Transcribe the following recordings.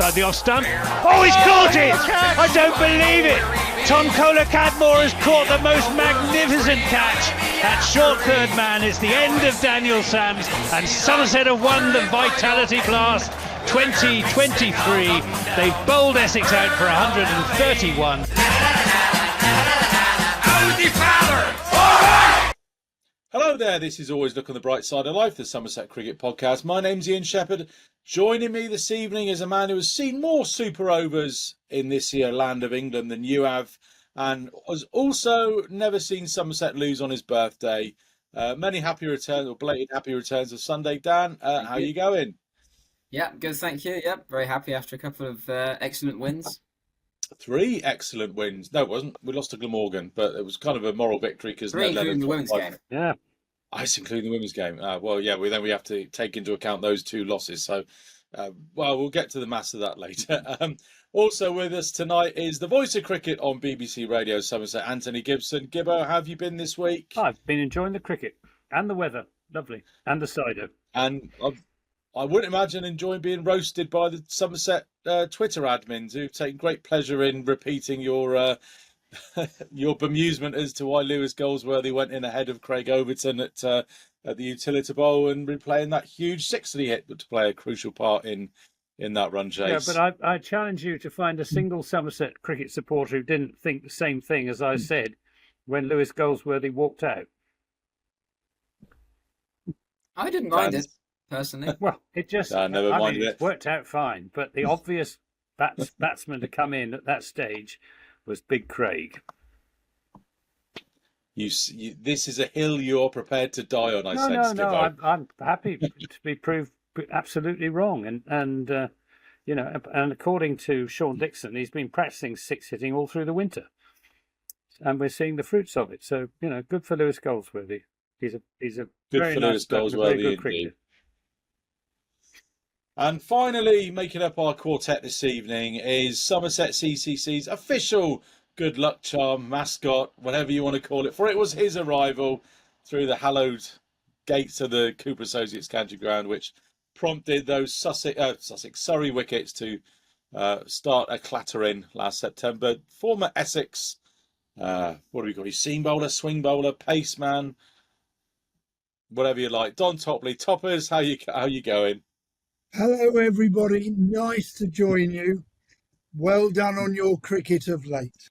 inside the off stump. Oh, he's caught it! I don't believe it! Tom Kohler-Cadmore has caught the most magnificent catch. That short third man is the end of Daniel Sams, and Somerset have won the Vitality Blast 2023. They've bowled Essex out for 131. Hello there, this is Always Look on the Bright Side of Life, the Somerset Cricket Podcast. My name's Ian Shepherd. Joining me this evening is a man who has seen more super overs in this here land of England than you have, and has also never seen Somerset lose on his birthday. Many happy returns, or belated happy returns of Sunday. Dan, how are you going? Yeah, good, thank you. Yep, very happy after a couple of excellent wins. 3 excellent wins. No, it wasn't. We lost to Glamorgan, but it was kind of a moral victory because 3 including the women's game. Yeah. It's including the women's game. Well, yeah, then we have to take into account those 2 losses. So, we'll get to the mass of that later. Also with us tonight is the voice of cricket on BBC Radio Somerset, Anthony Gibson. Gibbo, how have you been this week? I've been enjoying the cricket and the weather. Lovely. And the cider. And I wouldn't imagine enjoying being roasted by the Somerset Twitter admins who've taken great pleasure in repeating your bemusement as to why Lewis Goldsworthy went in ahead of Craig Overton at the Utility Bowl and replaying that huge 6 that he hit to play a crucial part in that run chase. Yeah, but I challenge you to find a single Somerset cricket supporter who didn't think the same thing as I said when Lewis Goldsworthy walked out. I didn't mind it. Personally, well, it just it worked out fine. But the obvious batsman to come in at that stage was Big Craig. This is a hill you're prepared to die on. No. I'm happy to be proved absolutely wrong. And according to Sean Dixon, he's been practicing 6 hitting all through the winter, and we're seeing the fruits of it. So good for Lewis Goldsworthy. He's a good very for nice Lewis Goldsworthy good cricketer. And finally, making up our quartet this evening is Somerset CCC's official good luck charm, mascot, whatever you want to call it, for it was his arrival through the hallowed gates of the Cooper Associates County Ground, which prompted those Surrey wickets to start a clattering last September. Former Essex, what do we call you? Seam bowler, swing bowler, pace man, whatever you like. Don Topley, Toppers, how you going? Hello, everybody. Nice to join you. Well done on your cricket of late.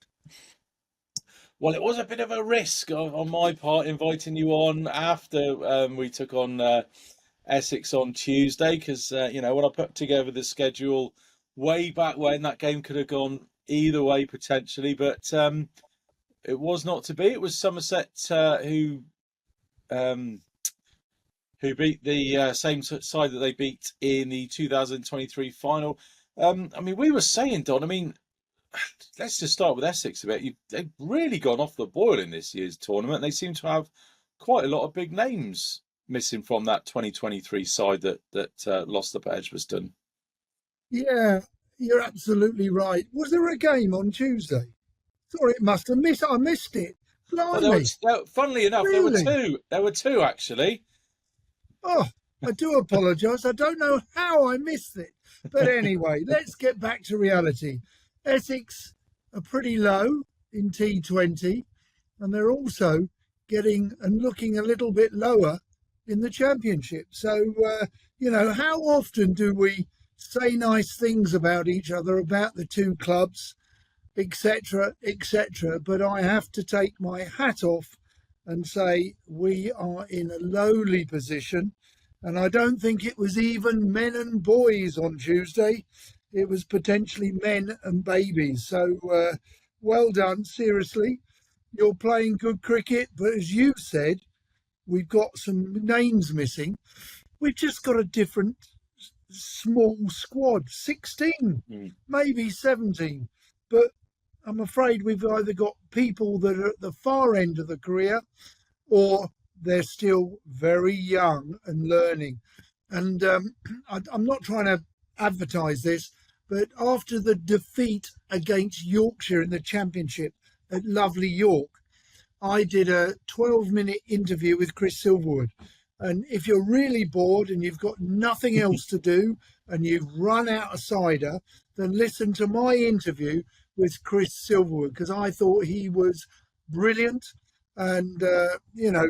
Well, it was a bit of a risk on my part inviting you on after we took on Essex on Tuesday because, when I put together the schedule way back when, that game could have gone either way potentially, but it was not to be. It was Somerset who beat the same side that they beat in the 2023 final. We were saying, Don, let's just start with Essex a bit. They've really gone off the boil in this year's tournament. They seem to have quite a lot of big names missing from that 2023 side that lost up at Edgbaston. Yeah, you're absolutely right. Was there a game on Tuesday? Sorry, I missed it. Blimey. Funnily enough, really? There were two actually. Oh, I do apologise. I don't know how I missed it. But anyway, let's get back to reality. Essex are pretty low in T20, and they're also getting and looking a little bit lower in the Championship. So, how often do we say nice things about each other, about the two clubs, etc., etc. But I have to take my hat off and say we are in a lowly position. And I don't think it was even men and boys on Tuesday. It was potentially men and babies. So well done, seriously. You're playing good cricket, but as you said, we've got some names missing. We've just got a different small squad, 16, maybe 17. But I'm afraid we've either got people that are at the far end of the career or they're still very young and learning. And I'm not trying to advertise this, but after the defeat against Yorkshire in the Championship at lovely York, I did a 12-minute interview with Chris Silverwood. And if you're really bored and you've got nothing else to do and you've run out of cider, then listen to my interview with Chris Silverwood, because I thought he was brilliant. And,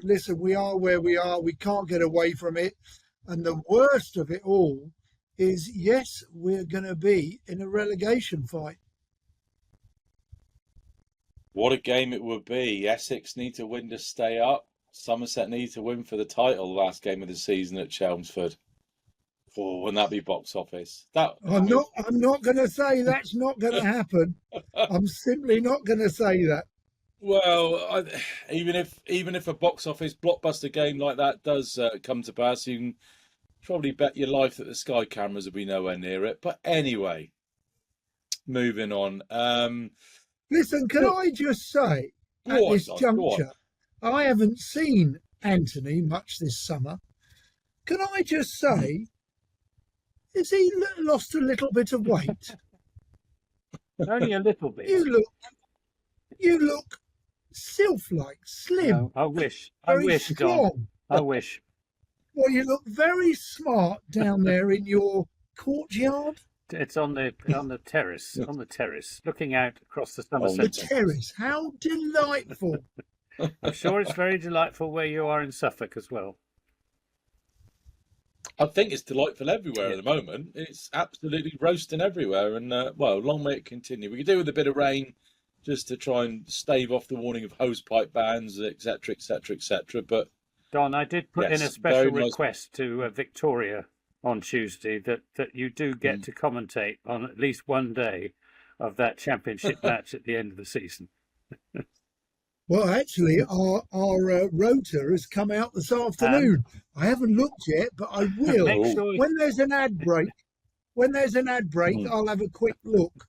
listen, we are where we are. We can't get away from it. And the worst of it all is, yes, we're going to be in a relegation fight. What a game it would be. Essex need to win to stay up. Somerset need to win for the title last game of the season at Chelmsford. Oh, wouldn't that be box office? I'm not going to say that's not going to happen. I'm simply not going to say that. Well, even if a box office blockbuster game like that does come to pass, you can probably bet your life that the Sky cameras will be nowhere near it. But anyway, moving on. Listen, can I just say, at this juncture, I haven't seen Anthony much this summer. Can I just say, has he lost a little bit of weight? Only a little bit. You look sylph-like, slim. No, I wish, strong. Don. I wish. Well, you look very smart down there in your courtyard. It's on the terrace, looking out across the Somerset. The terrace, how delightful! I'm sure it's very delightful where you are in Suffolk as well. I think it's delightful everywhere at the moment. It's absolutely roasting everywhere, and long may it continue. We could do with a bit of rain, just to try and stave off the warning of hosepipe bans, etc., etc., etc. But Don, I did put in a special request to Victoria on Tuesday that you do get to commentate on at least one day of that championship match at the end of the season. Well, actually, our rota has come out this afternoon. I haven't looked yet, but I will. Sure when there's an ad break, I'll have a quick look.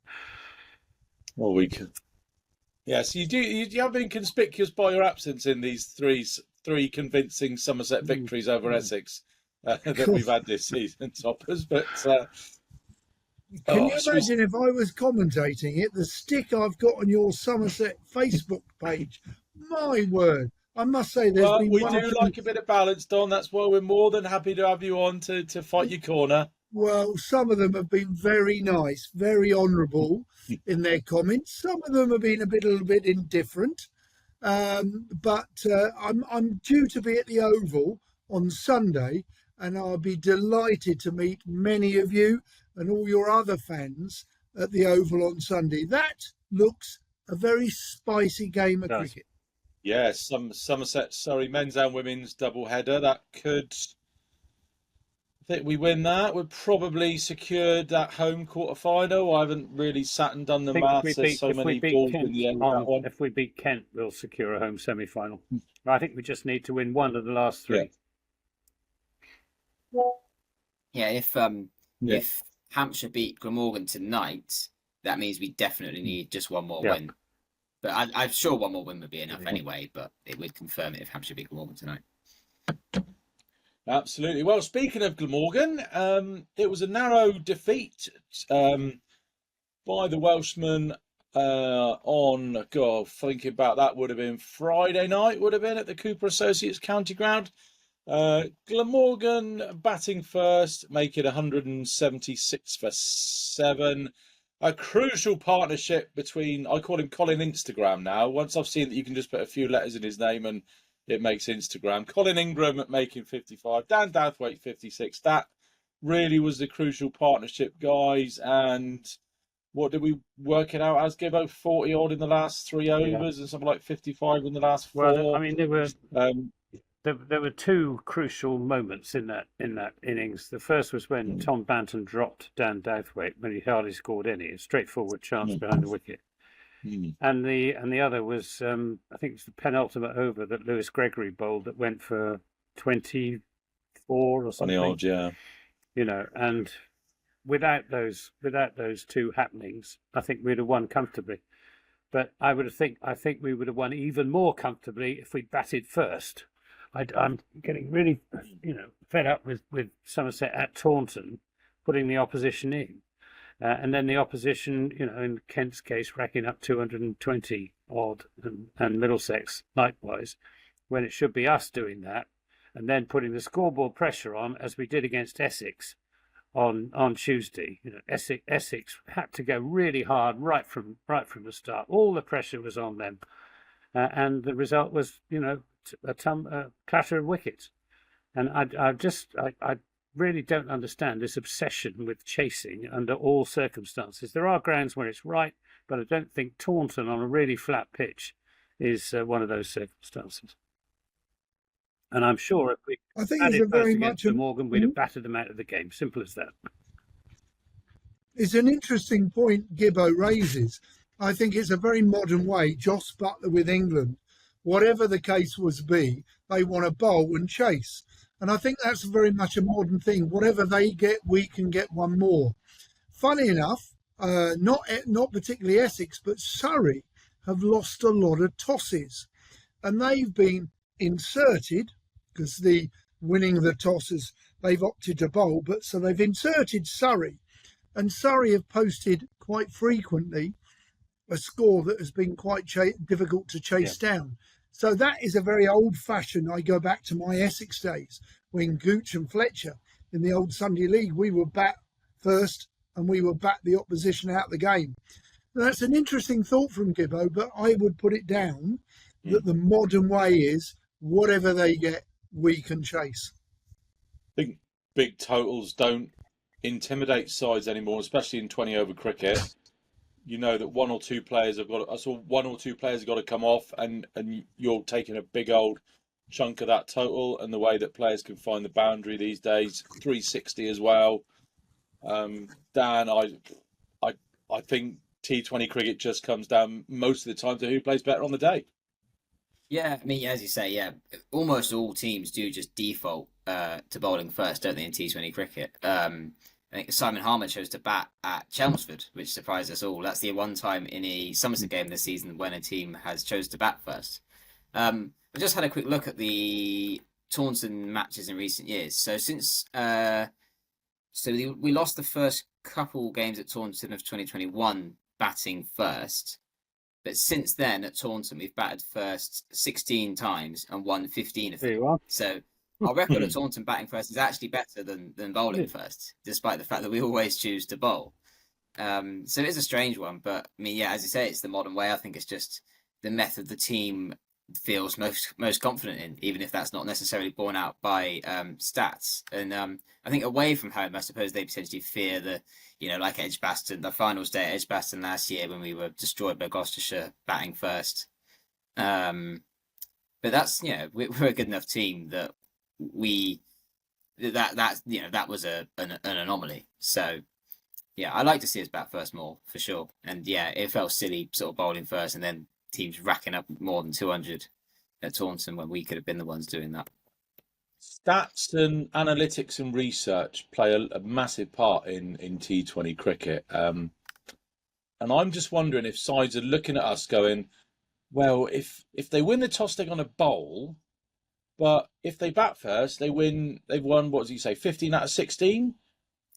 Well, we can. Yes, you do. You have been conspicuous by your absence in these three convincing Somerset victories over Essex that we've had this season, Toppers. But can you imagine if I was commentating it, the stick I've got on your Somerset Facebook page? My word. I must say we do like a bit of balance, Don. That's why we're more than happy to have you on to fight your corner. Well, some of them have been very nice, very honourable in their comments. Some of them have been a little bit indifferent. But I'm due to be at the Oval on Sunday, and I'll be delighted to meet many of you and all your other fans at the Oval on Sunday. That looks a very spicy game of cricket. Yes, Somerset, Surrey men's and women's double header. That could, I think we win that. We've probably secured that home quarter final. I haven't really sat and done the maths. There's so many balls in the end of that one. If we beat Kent, we'll secure a home semi-final. I think we just need to win one of the last three. Yeah, if Hampshire beat Glamorgan tonight, that means we definitely need just one more win. But I'm sure one more win would be enough anyway, but it would confirm it if Hampshire beat Glamorgan tonight. Absolutely. Well, speaking of Glamorgan, it was a narrow defeat by the Welshmen thinking about that would have been Friday night, would have been at the Cooper Associates County Ground. Glamorgan batting first, making 176 for 7. A crucial partnership between, I call him Colin Instagram now. Once I've seen that you can just put a few letters in his name and it makes Instagram. Colin Ingram making 55, Dan Douthwaite 56. That really was the crucial partnership, guys. And what did we work it out as, Gibbo? 40 odd in the last 3 overs and something like 55 in the last 4. Well, I mean, there were two crucial moments in that innings. The first was when Tom Banton dropped Dan Douthwaite when he hardly scored any, a straightforward chance behind the wicket. And the other was I think it was the penultimate over that Lewis Gregory bowled that went for 24 or something. 20 odd, yeah. You know, and without those two happenings, I think we'd have won comfortably. But I think we would have won even more comfortably if we'd batted first. I'm getting really, fed up with Somerset at Taunton putting the opposition in. And then the opposition, in Kent's case, racking up 220 odd and Middlesex likewise, when it should be us doing that. and then putting the scoreboard pressure on, as we did against Essex on Tuesday. Essex had to go really hard right from the start. All the pressure was on them, and the result was, a clatter of wickets. And I really don't understand this obsession with chasing under all circumstances. There are grounds where it's right, but I don't think Taunton on a really flat pitch is one of those circumstances. And I'm sure if we had it first against Glamorgan, we'd have battered them out of the game. Simple as that. It's an interesting point Gibbo raises. I think it's a very modern way. Joss Butler with England, whatever the case was be, they want to bowl and chase. And I think that's very much a modern thing. Whatever they get, we can get one more. Funny enough, not particularly Essex, but Surrey have lost a lot of tosses. And they've been inserted, because the winning the tosses, they've opted to bowl, but so they've inserted Surrey. And Surrey have posted quite frequently a score that has been quite difficult to chase down. So that is a very old-fashioned. I go back to my Essex days when Gooch and Fletcher in the old Sunday League, we would bat first and we would bat the opposition out the game. Now, that's an interesting thought from Gibbo, but I would put it down that the modern way is whatever they get, we can chase. I think big totals don't intimidate sides anymore, especially in 20-over cricket. You know that one or two players have got to come off, and you're taking a big old chunk of that total. And the way that players can find the boundary these days, 360 as well. Dan, I think T20 cricket just comes down most of the time to who plays better on the day. Yeah, I mean, as you say, almost all teams do just default to bowling first, don't they, in T20 cricket? I think Simon Harmer chose to bat at Chelmsford, which surprised us all. That's the one time in a Somerset game this season when a team has chose to bat first. I just had a quick look at the Taunton matches in recent years. So since we lost the first couple games at Taunton of 2021 batting first, but since then at Taunton we've batted first 16 times and won 15 of them. There you are. So our record at Taunton batting first is actually better than bowling first, despite the fact that we always choose to bowl. So it is a strange one, but I mean, as you say, it's the modern way. I think it's just the method the team feels most confident in, even if that's not necessarily borne out by stats. And I think away from home, I suppose they potentially fear like Edgbaston, the finals day at Edgbaston last year when we were destroyed by Gloucestershire batting first. But that's, we're a good enough team that that was an anomaly. So I like to see us bat first more for sure. And it felt silly sort of bowling first and then teams racking up more than 200 at Taunton when we could have been the ones doing that. Stats and analytics and research play a massive part in T20 cricket. And I'm just wondering if sides are looking at us going, well, if they win the toss, they're going to bowl. But if they bat first, they've won, what does he say, 15 out of 16?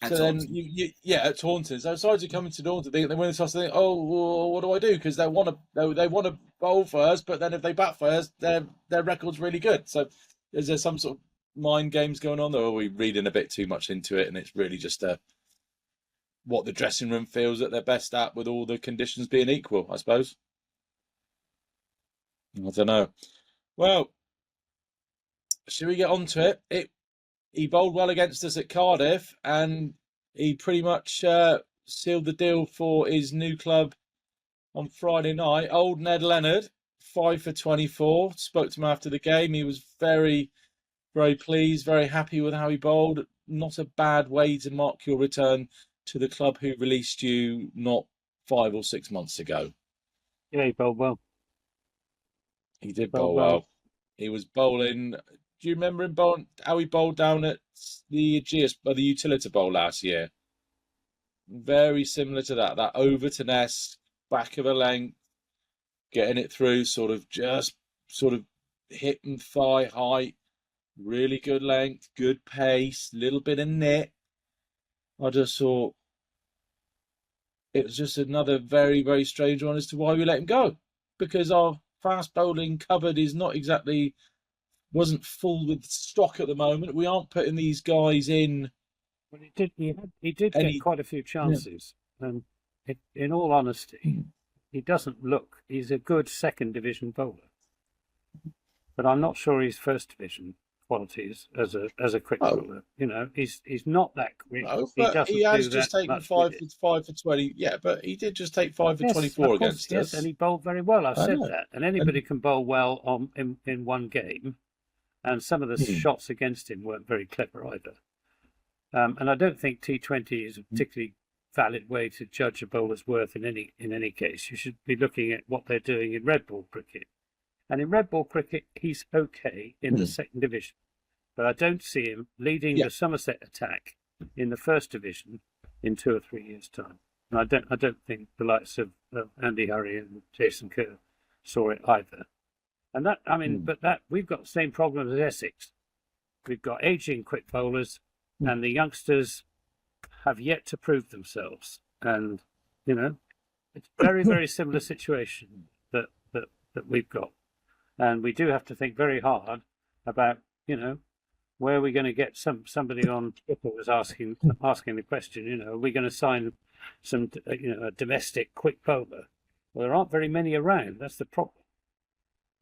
At at Taunton. So sides are coming to Taunton, they win the toss, they think, oh, well, what do I do? Because they want to bowl first, but then if they bat first, their record's really good. So is there some sort of mind games going on, or are we reading a bit too much into it and it's really just what the dressing room feels that they're best at with all the conditions being equal, I suppose? I don't know. Well, should we get on to it? He bowled well against us at Cardiff, and he pretty much sealed the deal for his new club on Friday night. Old Ned Leonard, 5 for 24. Spoke to him after the game. He was very, very pleased, very happy with how he bowled. Not a bad way to mark your return to the club who released you not 5 or 6 months ago. Yeah, he bowled well. He did bowl well. He was bowling. Do you remember him bowling, how he bowled down at the Aegeus, the Utilita Bowl last year? Very similar to that. That over to nest, back of a length, getting it through, sort of hip and thigh height, really good length, good pace, little bit of nit. I just thought it was just another very, very strange one as to why we let him go. Because our fast bowling cupboard is not exactly wasn't full with stock at the moment. We aren't putting these guys in. Well, he did get quite a few chances, and in all honesty, he doesn't look. He's a good second division bowler, but I'm not sure he's first division qualities as a quick bowler. You know, he's not that quick. No, but he has just taken 5 for 20. Yeah, but he did just take 5 for 24 against us. Yes, and he bowled very well. I've said that, and anybody can bowl well in one game. And some of the shots against him weren't very clever either. And I don't think T20 is a particularly valid way to judge a bowler's worth in any case. You should be looking at what they're doing in red ball cricket. And in red ball cricket, he's okay in the second division. But I don't see him leading the Somerset attack in the first division in 2 or 3 years' time. And I don't think the likes of Andy Hurry and Jason Kerr saw it either. And that, I mean, but that we've got the same problem as Essex. We've got aging quick bowlers, and the youngsters have yet to prove themselves. And you know, it's very, very similar situation that we've got. And we do have to think very hard about, you know, where are we going to get somebody on Twitter was asking the question, you know, are we going to sign some, you know, a domestic quick bowler? Well, there aren't very many around. That's the problem.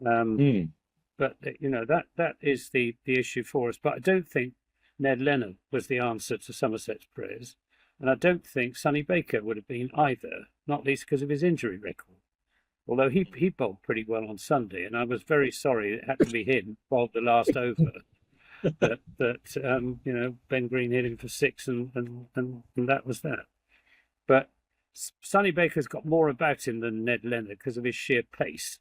But you know, that is the issue for us. But I don't think Ned Leonard was the answer to Somerset's prayers, and I don't think Sonny Baker would have been either, not least because of his injury record. Although he bowled pretty well on Sunday, and I was very sorry it had to be him bowled the last over. that you know, Ben Green hit him for 6, and that was that. But Sonny Baker's got more about him than Ned Leonard because of his sheer pace.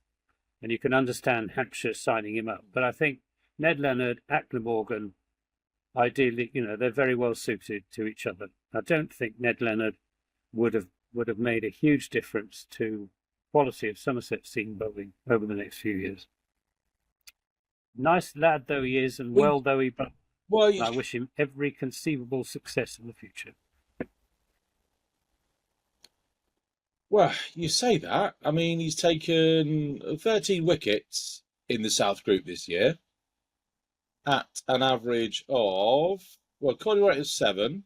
And you can understand Hampshire signing him up. But I think Ned Leonard, Ackler Morgan, ideally, you know, they're very well suited to each other. I don't think Ned Leonard would have made a huge difference to quality of Somerset seam bowling over the next few years. Nice lad though he is, and well though he bowls. Well, I wish him every conceivable success in the future. Well, you say that. I mean, he's taken 13 wickets in the South Group this year at an average of, well, Collier rate is 7.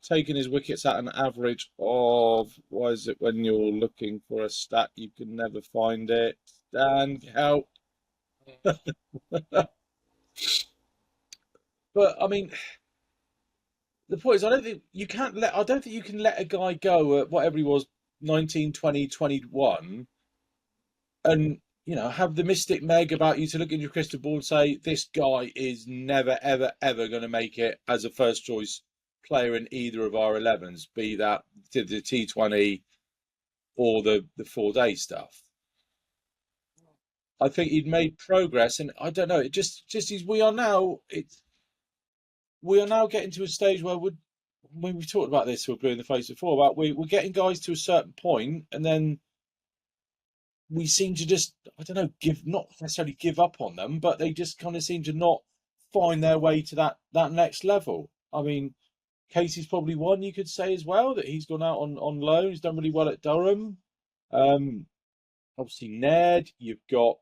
Taking his wickets at an average of, why is it when you're looking for a stat, you can never find it? Dan, help. But, I mean, the point is, I don't think you can let a guy go at whatever he was, 19, 20, 21, and, you know, have the mystic meg about you to look in your crystal ball and say, this guy is never, ever, ever going to make it as a first choice player in either of our 11s, be that the T20 or the 4-day stuff. I think he'd made progress, and I don't know, it just is, we are now getting to a stage where when we've talked about this, we're blue in the face before, about we're getting guys to a certain point, and then we seem to just, I don't know, not necessarily give up on them, but they just kind of seem to not find their way to that next level. I mean, Casey's probably one you could say as well, that he's gone out on loan. He's done really well at Durham. Obviously Ned, you've got,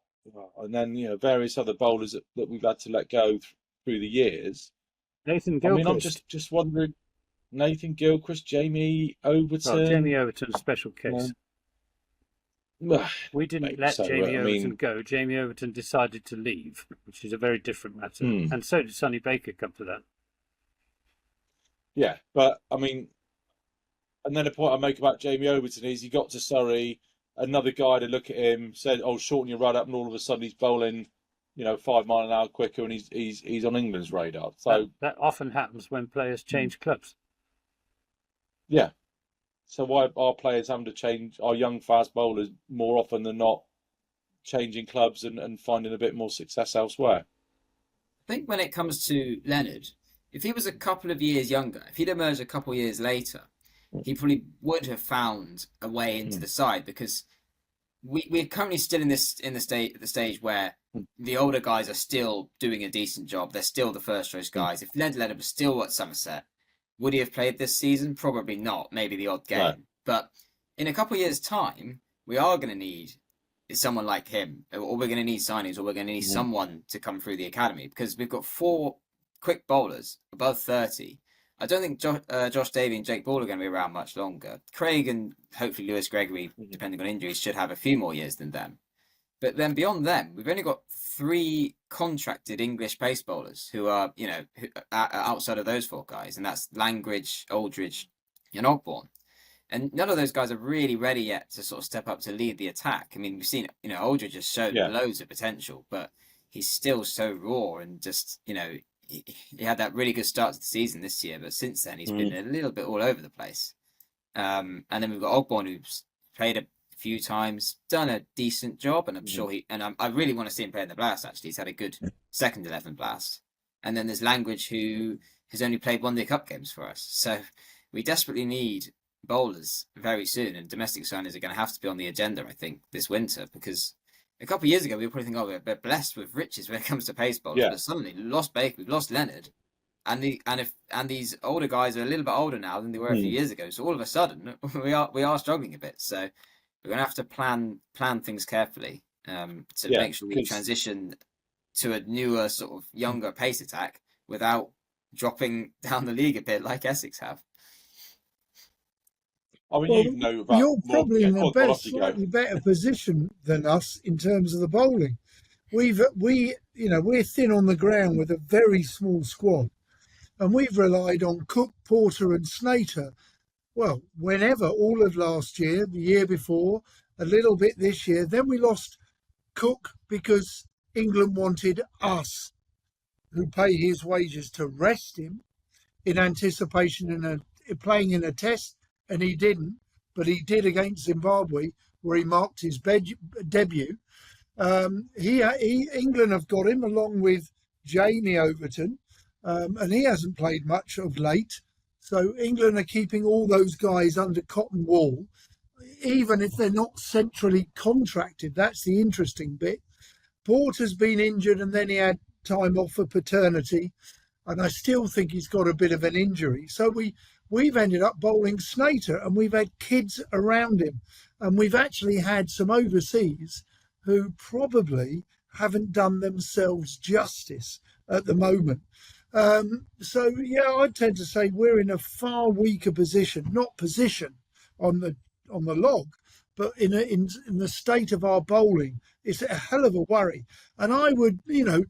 and then, you know, various other bowlers that we've had to let go through the years. Nathan Gilchrist. I mean, I'm just wondering, Nathan Gilchrist, Jamie Overton. Oh, Jamie Overton's a special case. We didn't let Jamie Overton go. Jamie Overton decided to leave, which is a very different matter. And so did Sonny Baker come to that. Yeah, but I mean, and then the point I make about Jamie Overton is he got to Surrey, another guy to look at him said, "Oh, shorten your run up," and all of a sudden he's bowling, you know, 5 mile an hour quicker, and he's on England's radar. So that often happens when players change clubs. Yeah. So why are players having to change, our young fast bowlers more often than not changing clubs and finding a bit more success elsewhere? I think when it comes to Leonard, if he was a couple of years younger, if he'd emerged a couple of years later, he probably would have found a way into the side, because we're currently still in the stage where the older guys are still doing a decent job. They're still the first choice guys. If Ned Leonard was still at Somerset, would he have played this season? Probably not. Maybe the odd game. No. But in a couple of years' time, we are going to need someone like him, or we're going to need signings, or we're going to need someone to come through the academy, because we've got 4 quick bowlers above 30. I don't think Josh Davey and Jake Ball are going to be around much longer. Craig and hopefully Lewis Gregory, depending on injuries, should have a few more years than them. But then beyond them, we've only got 3 contracted English pace bowlers who are, outside of those 4 guys, and that's Langridge, Aldridge, and Ogbourne. And none of those guys are really ready yet to sort of step up to lead the attack. I mean, we've seen, Aldridge has shown loads of potential, but he's still so raw, and just, he had that really good start to the season this year, but since then he's been a little bit all over the place. And then we've got Ogbourne, who's played a few times, done a decent job, and I'm sure I really want to see him play in the Blast, actually. He's had a good second 11 Blast. And then there's Langridge, who has only played 1 Day Cup games for us. So we desperately need bowlers very soon, and domestic signings are going to have to be on the agenda, I think, this winter, because a couple of years ago we were probably thinking, we're blessed with riches when it comes to pace bowlers, but suddenly we lost Baker, we've lost Leonard, and these older guys are a little bit older now than they were a few years ago, so all of a sudden we are struggling a bit. So we're going to have to plan things carefully to make sure we transition to a newer, sort of younger pace attack without dropping down the league a bit like Essex have. I mean, you're probably in a slightly better position than us in terms of the bowling. We're thin on the ground with a very small squad, and we've relied on Cook, Porter, and Snater. Well, whenever, all of last year, the year before, a little bit this year. Then we lost Cook because England wanted us, who pay his wages, to rest him in anticipation in playing in a test. And he didn't, but he did against Zimbabwe, where he marked his debut. England have got him, along with Jamie Overton, and he hasn't played much of late. So England are keeping all those guys under cotton wool, even if they're not centrally contracted. That's the interesting bit. Porter's been injured, and then he had time off for paternity, and I still think he's got a bit of an injury. So we've ended up bowling Snater, and we've had kids around him, and we've actually had some overseas who probably haven't done themselves justice at the moment. I'd tend to say we're in a far weaker position, not position on the log, but in the state of our bowling. It's a hell of a worry. And I would, your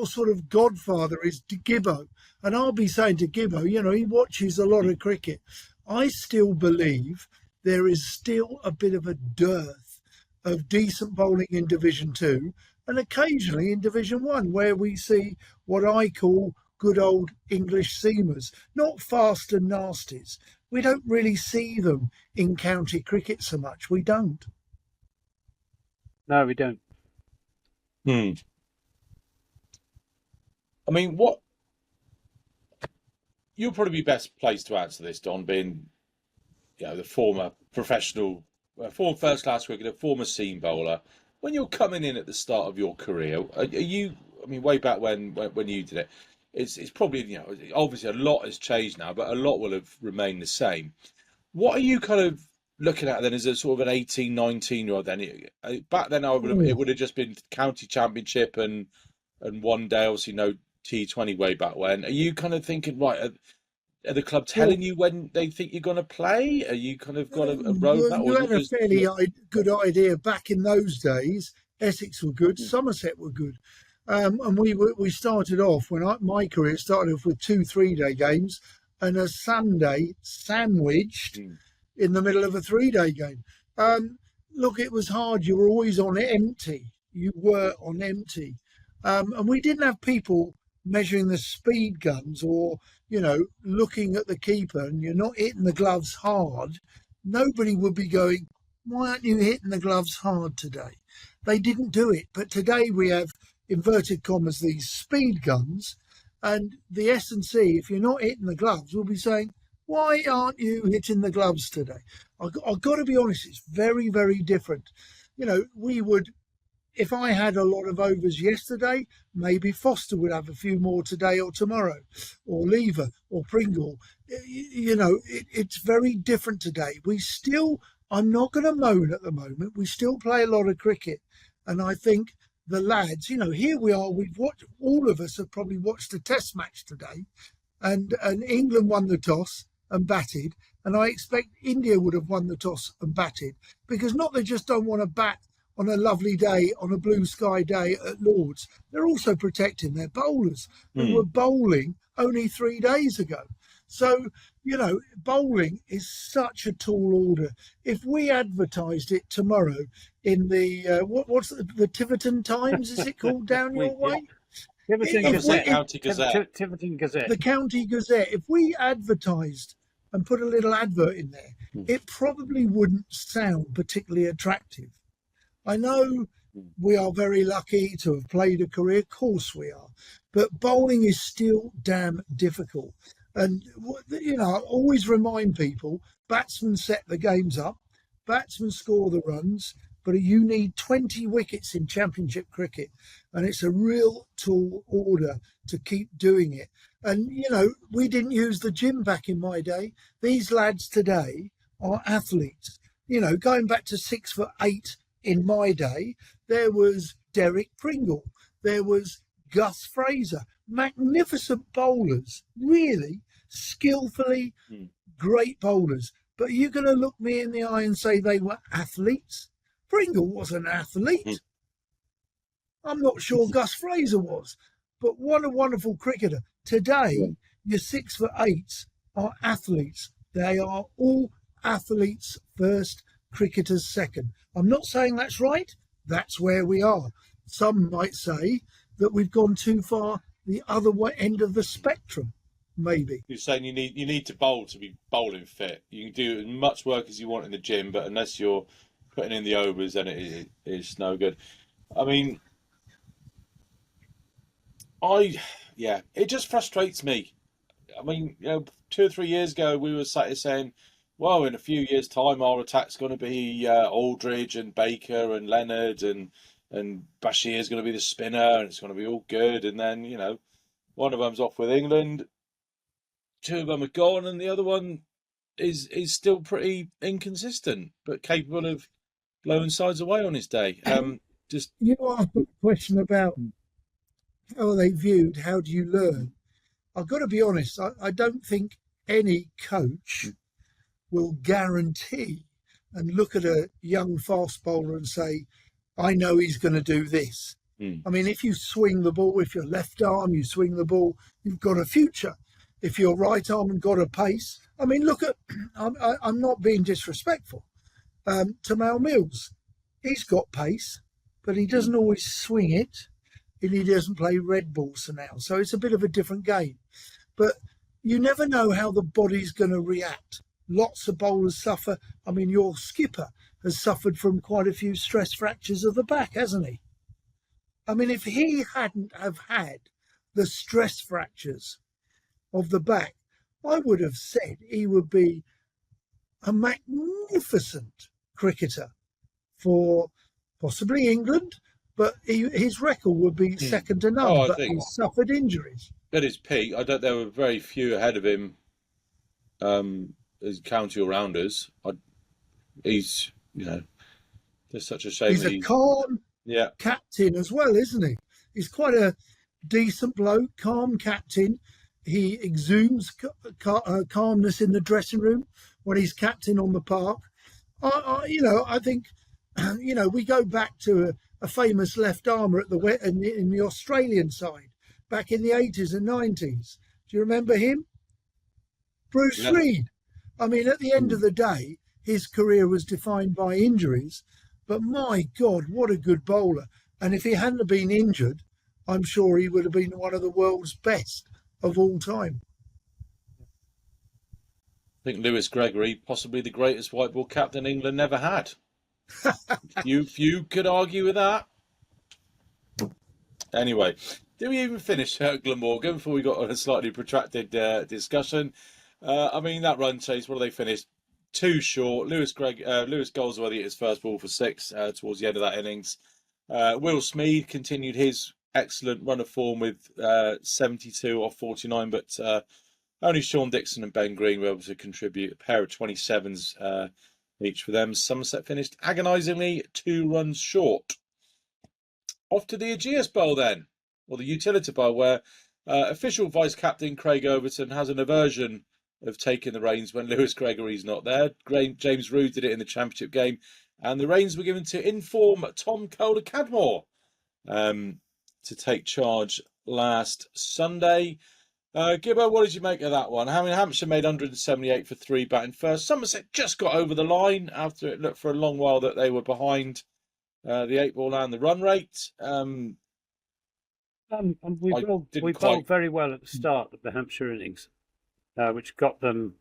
sort of godfather is Gibbo. And I'll be saying to Gibbo, he watches a lot of cricket. I still believe there is still a bit of a dearth of decent bowling in Division 2 and occasionally in Division 1, where we see what I call good old English seamers, not fast and nasties. We don't really see them in county cricket so much. We don't. No, we don't. I mean, you'll probably be best placed to answer this, Don, being the former professional, former first-class cricketer, former seam bowler. When you're coming in at the start of your career, are you? I mean, way back when you did it, it's probably obviously a lot has changed now, but a lot will have remained the same. What are you kind of looking at then as a sort of an 18, 19-year-old then? Back then, it would have just been county championship and one day, obviously no T20 way back when. Are you kind of thinking, right, are the club telling you when they think you're going to play? Are you kind of got a roadmap? You had a fairly good idea back in those days. Essex were good, Somerset were good. And we started off, my career started off with 2 3-day games and a Sunday sandwiched in the middle of a 3-day game. Look, it was hard. You were always on empty. You were on empty. And we didn't have people measuring the speed guns or, looking at the keeper, and you're not hitting the gloves hard. Nobody would be going, why aren't you hitting the gloves hard today? They didn't do it. But today we have, inverted commas, these speed guns, and the S&C, if you're not hitting the gloves, will be saying, why aren't you hitting the gloves today? I've got to be honest, it's very, very different. We would, if I had a lot of overs yesterday, maybe Foster would have a few more today or tomorrow, or Lever or Pringle. It's very different today. We still I'm not going to moan at the moment. We still play a lot of cricket. And I think the lads, here we are. We've watched, all of us have probably watched a test match today. And England won the toss and batted. And I expect India would have won the toss and batted. Because not they just don't want to bat on a lovely day, on a blue sky day at Lord's. They're also protecting their bowlers who were bowling only 3 days ago. So, bowling is such a tall order. If we advertised it tomorrow in the, what's the Tiverton Times, is it called, down your way? Tiverton Gazette. County Gazette. Tiverton Gazette. The County Gazette. If we advertised and put a little advert in there, it probably wouldn't sound particularly attractive. I know we are very lucky to have played a career, of course we are, but bowling is still damn difficult. And, I always remind people, batsmen set the games up, batsmen score the runs, but you need 20 wickets in championship cricket. And it's a real tall order to keep doing it. And, we didn't use the gym back in my day. These lads today are athletes. Going back to 6'8" in my day, there was Derek Pringle, there was Gus Fraser, magnificent bowlers, really skillfully great bowlers. But are you going to look me in the eye and say they were athletes? Pringle was an athlete. I'm not sure Gus Fraser was, but what a wonderful cricketer. Today, your 6'8" are athletes. They are all athletes first, cricketers second. I'm not saying that's right. That's where we are. Some might say that we've gone too far the other end of the spectrum, maybe. You're saying you need to bowl to be bowling fit. You can do as much work as you want in the gym, but unless you're putting in the overs, then it's no good. I mean, it just frustrates me. I mean, 2 or 3 years ago, we were sat here saying, well, in a few years' time, our attack's going to be Aldridge and Baker and Leonard and Bashir's going to be the spinner and it's going to be all good. And then, one of them's off with England, 2 of them are gone, and the other one is still pretty inconsistent, but capable of blowing sides away on his day. You asked a question about how are they viewed, how do you learn? I've got to be honest, I don't think any coach will guarantee and look at a young fast bowler and say, I know he's going to do this. I mean, if you swing the ball, if you're left arm, you swing the ball, you've got a future. If you're right arm and got a pace, I mean, look at, I'm not being disrespectful, Tamal Mills. He's got pace, but he doesn't always swing it, and he doesn't play red balls now. So it's a bit of a different game. But you never know how the body's going to react. Lots of bowlers suffer. I mean, your skipper has suffered from quite a few stress fractures of the back, hasn't he? I mean, if he hadn't have had the stress fractures of the back, I would have said he would be a magnificent cricketer for possibly England, but his record would be second to none, but he's suffered injuries. At his peak, there were very few ahead of him as county all-rounders. He's, there's such a shame. He's a calm captain as well, isn't he? He's quite a decent bloke, calm captain. He exudes calmness in the dressing room when he's captain on the park. I think, we go back to a famous left armer in the Australian side back in the 80s and 90s. Do you remember him? Bruce Reid. I mean, at the end of the day, his career was defined by injuries, but my God, what a good bowler. And if he hadn't been injured, I'm sure he would have been one of the world's best of all time. I think Lewis Gregory, possibly the greatest white ball captain England never had. you could argue with that. Anyway, did we even finish Glamorgan before we got on a slightly protracted discussion? That run chase, what do they finish? 2 short. Lewis Goldsworthy at his first ball for 6 towards the end of that innings. Will Smead continued his excellent run of form with 72 off 49, but only Sean Dixon and Ben Green were able to contribute a pair of 27s each for them. Somerset finished agonisingly 2 runs short. Off to the Aegeus Bowl then, or the Utility Bowl, where official vice-captain Craig Overton has an aversion of taking the reins when Lewis Gregory's not there. James Rood did it in the championship game, and the reins were given to inform Tom Kohler-Cadmore to take charge last Sunday. Gibbo, what did you make of that one? I mean, Hampshire made 178 for 3 batting first. Somerset just got over the line after it looked for a long while that they were behind the 8 ball and the run rate. And we bowled very well at the start of the Hampshire innings, which got them,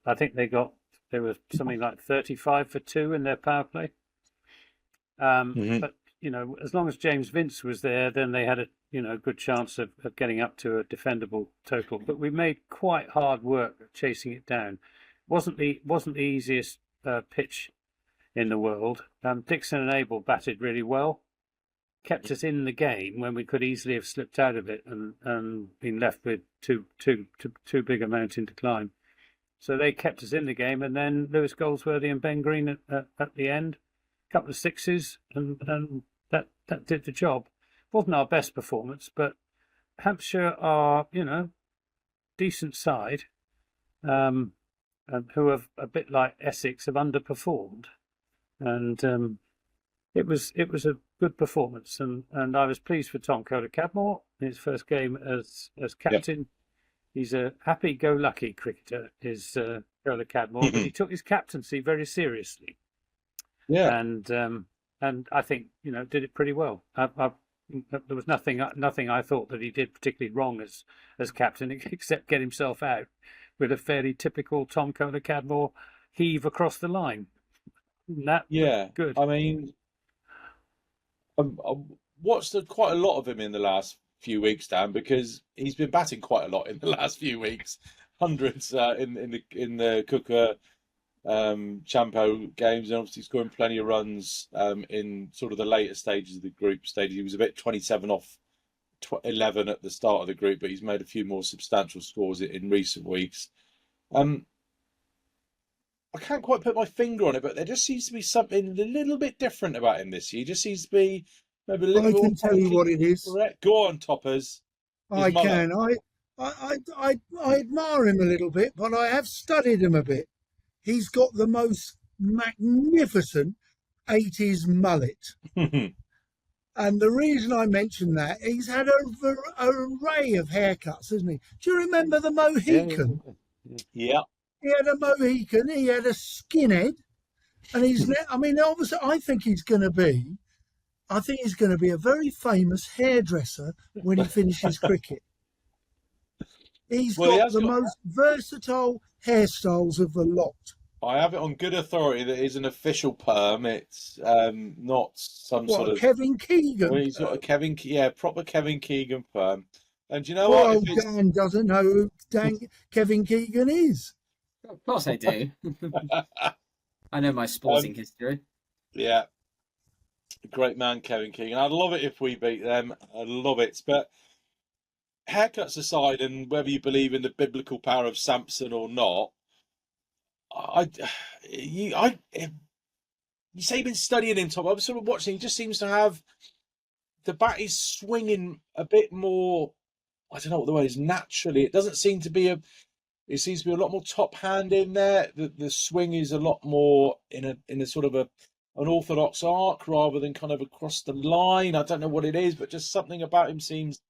I think they were something like 35 for 2 in their power play. But, as long as James Vince was there, then they had a good chance of getting up to a defendable total. But we made quite hard work chasing it down. Wasn't the easiest pitch in the world. Dixon and Abel batted really well, kept us in the game when we could easily have slipped out of it and been left with too big a mountain to climb. So they kept us in the game, and then Lewis Goldsworthy and Ben Green at the end, a couple of sixes, and that did the job. Wasn't our best performance, but Hampshire are, decent side, and who have, a bit like Essex, have underperformed. And it was a good performance, and I was pleased for Tom Kohler-Cadmore in his first game as captain. Yep. He's a happy-go-lucky cricketer, is Kohler-Cadmore, but he took his captaincy very seriously. Yeah, and I think did it pretty well. There was nothing I thought that he did particularly wrong as captain, except get himself out with a fairly typical Tom Kohler-Cadmore heave across the line. Good. I mean, I watched quite a lot of him in the last few weeks, Dan, because he's been batting quite a lot in the last few weeks. Hundreds in the Cooker Champo games, and obviously scoring plenty of runs in sort of the later stages of the group stage. He was a bit 27 off 11 at the start of the group, but he's made a few more substantial scores in recent weeks. I can't quite put my finger on it, but there just seems to be something a little bit different about him this year. He just seems to be maybe a little I can tell you what it is. Correct. Go on, Toppers. I can. I admire him a little bit, but I have studied him a bit. He's got the most magnificent 80s mullet. And the reason I mention that, he's had an array of haircuts, hasn't he? Do you remember the Mohican? Yeah. He had a Mohican, he had a skinhead, and obviously I think he's going to be a very famous hairdresser when he finishes cricket. He's got the most versatile hairstyles of the lot. I have it on good authority that he's an official perm. It's not some sort of Kevin Keegan. Well, he's got a proper Kevin Keegan perm. And do you know what? Dan doesn't know who Kevin Keegan is. Of course I do. I know my sporting history. Yeah. Great man, Kevin Keegan. I'd love it if we beat them. I'd love it. But haircuts aside, and whether you believe in the biblical power of Samson or not, you say you've been studying him, Tom. I was sort of watching. He just seems to have the bat is swinging a bit more. I don't know what the word is. Naturally, it doesn't seem to be It seems to be a lot more top hand in there. The swing is a lot more in a sort of an orthodox arc rather than kind of across the line. I don't know what it is, but just something about him seems.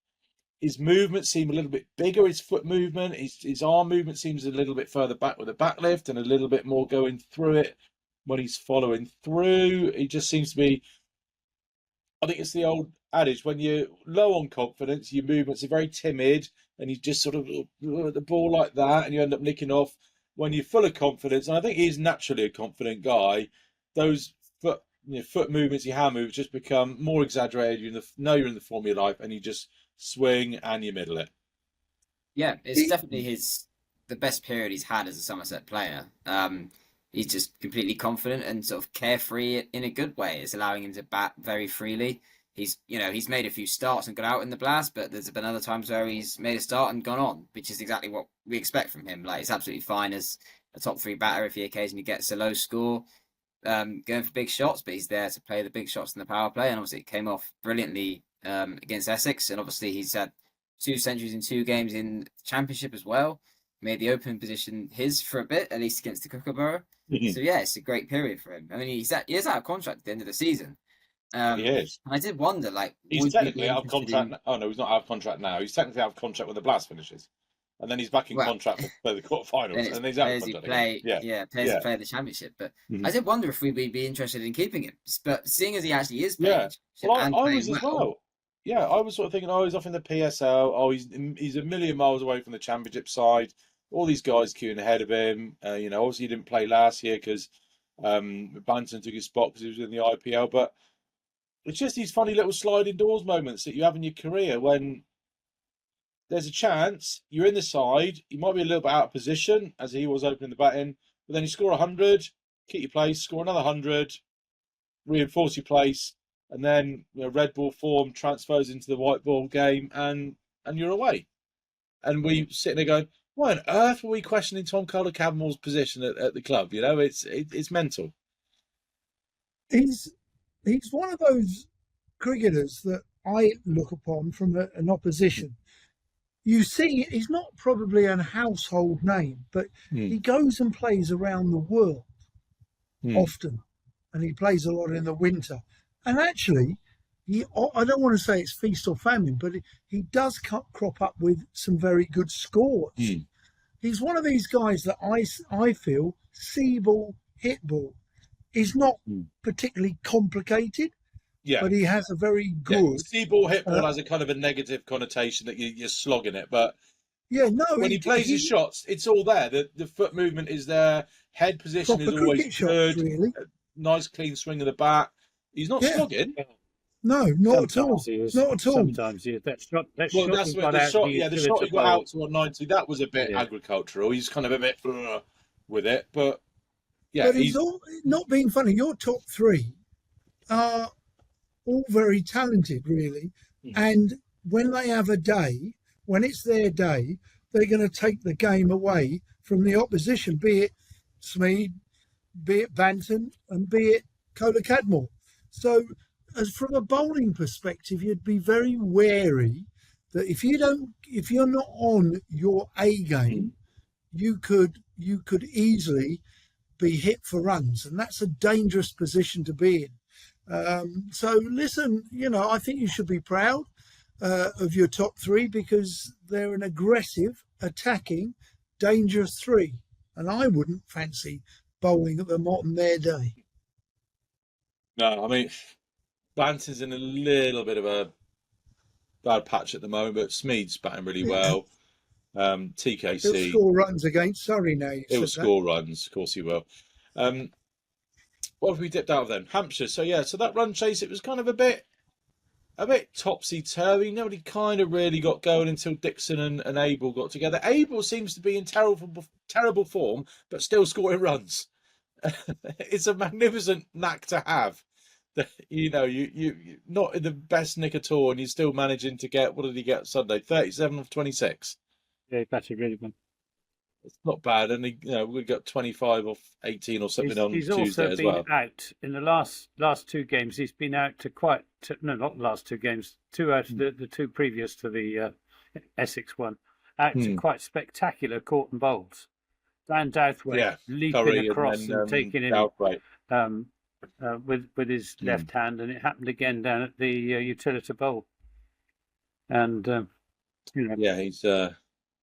His movements seem a little bit bigger. His foot movement, his arm movement seems a little bit further back with a back lift and a little bit more going through it when he's following through. He just seems to be. I think it's the old adage: when you're low on confidence, your movements are very timid, and you just sort of the ball like that, and you end up nicking off. When you're full of confidence, and I think he's naturally a confident guy, those foot movements, your hand moves, just become more exaggerated. You know you're in the form of your life, and you just swing and you middle it. Yeah, it's definitely the best period he's had as a Somerset player. He's just completely confident and sort of carefree in a good way. It's allowing him to bat very freely. He's made a few starts and got out in the blast, but there's been other times where he's made a start and gone on, which is exactly what we expect from him. Like, it's absolutely fine as a top 3 batter if he occasionally gets a low score, going for big shots, but he's there to play the big shots in the power play, and obviously it came off brilliantly against Essex, and obviously he's had 2 centuries in 2 games in the Championship as well. Made the opening position his for a bit, at least against the Kookaburra. So yeah, it's a great period for him. I mean, he is out of contract at the end of the season. He is. And I did wonder, like, he's technically out of contract. Oh no, he's not out of contract now. He's technically out of contract when the Blast finishes, and then he's back in contract for the quarterfinals, and then he's out of contract again. Players who play the Championship. But I did wonder if we'd be interested in keeping him. But seeing as he actually is playing, I was as well. Yeah, I was sort of thinking, he's off in the PSL. Oh, he's a million miles away from the Championship side. All these guys queuing ahead of him. Obviously he didn't play last year because Banton took his spot because he was in the IPL. But it's just these funny little sliding doors moments that you have in your career when there's a chance you're in the side. You might be a little bit out of position as he was opening the batting, but then you score 100, keep your place, score another 100, reinforce your place, and then red ball form transfers into the white ball game, and you're away. And we sitting there going, why on earth were we questioning Tom Kohler-Cadmore's position at the club? It's mental. He's one of those cricketers that I look upon from an opposition. You see, he's not probably a household name, but he goes and plays around the world often, and he plays a lot in the winter. And actually, I don't want to say it's feast or famine, but he does crop up with some very good scores. He's one of these guys that I feel see ball, hit ball. He's not particularly complicated, but he has a very good... See ball, hit ball has a kind of a negative connotation that you're slogging it, but when he plays his shots, it's all there. The foot movement is there, head position is always good, really. Nice clean swing of the bat. He's not slogging. No, not at all. Not at all. Sometimes that shot the shot he got out to 190, that was a bit agricultural. He's kind of a bit with it, but he's all, not being funny. Your top 3 are all very talented, really. And when they have a day, when it's their day, they're going to take the game away from the opposition, be it Smead, be it Banton, and be it Kohler-Cadmore. So, as from a bowling perspective, you'd be very wary that if you're not on your A game, you could easily be hit for runs, and that's a dangerous position to be in. So listen, I think you should be proud of your top 3 because they're an aggressive, attacking, dangerous 3, and I wouldn't fancy bowling at them on their day. No, I mean, Banton's in a little bit of a bad patch at the moment, but Smead's batting really well. TKC. He'll score runs against Surrey now. He'll score runs, of course he will. What have we dipped out of then? Hampshire. So that run chase, it was kind of a bit topsy-turvy. Nobody kind of really got going until Dixon and Abel got together. Abel seems to be in terrible form, but still scoring runs. It's a magnificent knack to have. You not in the best nick at all, and you're still managing to get, what did he get Sunday? 37 of 26. Yeah, he batted really well. It's not bad, and we got 25 off 18 or something on Tuesday as well. He's also been out in the last 2 games. He's been out not the last 2 games. 2 out of the 2 previous to the Essex one. Out to quite spectacular caught and bowls. Dan Douthwaite leaping Curry across and taking in with his left hand, and it happened again down at the utility bowl. And he's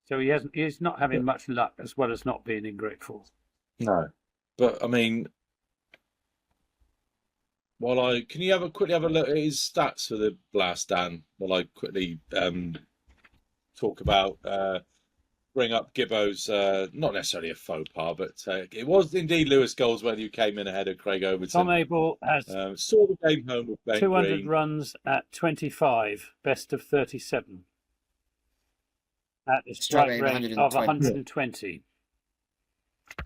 so he's not having much luck, as well as not being in great form. No, but I mean, can you quickly have a look at his stats for the Blast, Dan? While I quickly talk about bring up Gibbo's not necessarily a faux pas, but it was indeed Lewis Goldsworthy who came in ahead of Craig Overton. Tom Abel has saw the game home with Ben 200 Green. runs at 25, best of 37. At a strike rate of 120,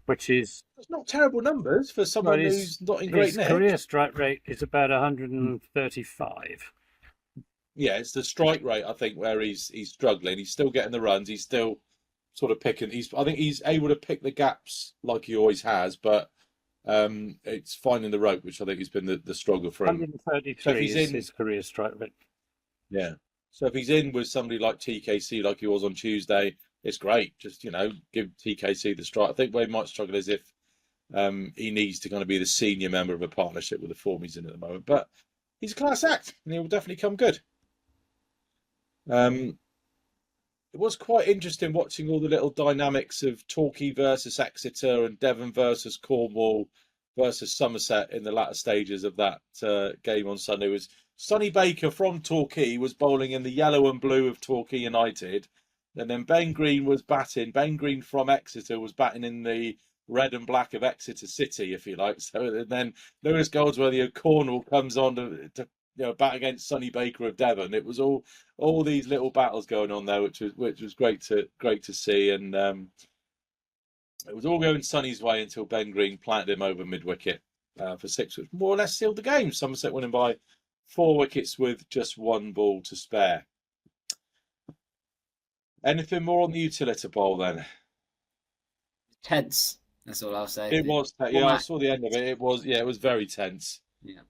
which is... That's not terrible numbers for someone who's not in great nick. His career strike rate is about 135. Yeah, it's the strike rate, I think, where he's struggling. He's still getting the runs. He's still sort of picking. I think he's able to pick the gaps like he always has, but it's finding the rope, which I think has been the struggle for him. 133 is his career strike rate. Yeah. So if he's in with somebody like TKC, like he was on Tuesday, it's great. Just, give TKC the strike. I think where he might struggle is if he needs to kind of be the senior member of a partnership with the form he's in at the moment. But he's a class act, and he will definitely come good. It was quite interesting watching all the little dynamics of Torquay versus Exeter and Devon versus Cornwall versus Somerset in the latter stages of that game on Sunday. It was Sonny Baker from Torquay was bowling in the yellow and blue of Torquay United. And then Ben Green was batting. Ben Green from Exeter was batting in the red and black of Exeter City, if you like. So then Lewis Goldsworthy of Cornwall comes on to bat against Sonny Baker of Devon. It was all these little battles going on there, which was great to see. And it was all going Sonny's way until Ben Green planted him over mid wicket for 6, which more or less sealed the game. Somerset winning by 4 wickets with just 1 ball to spare. Anything more on the utility bowl then? Tense. That's all I'll say. It was. Yeah, I saw the end of it. It was. Yeah, it was very tense. Yeah.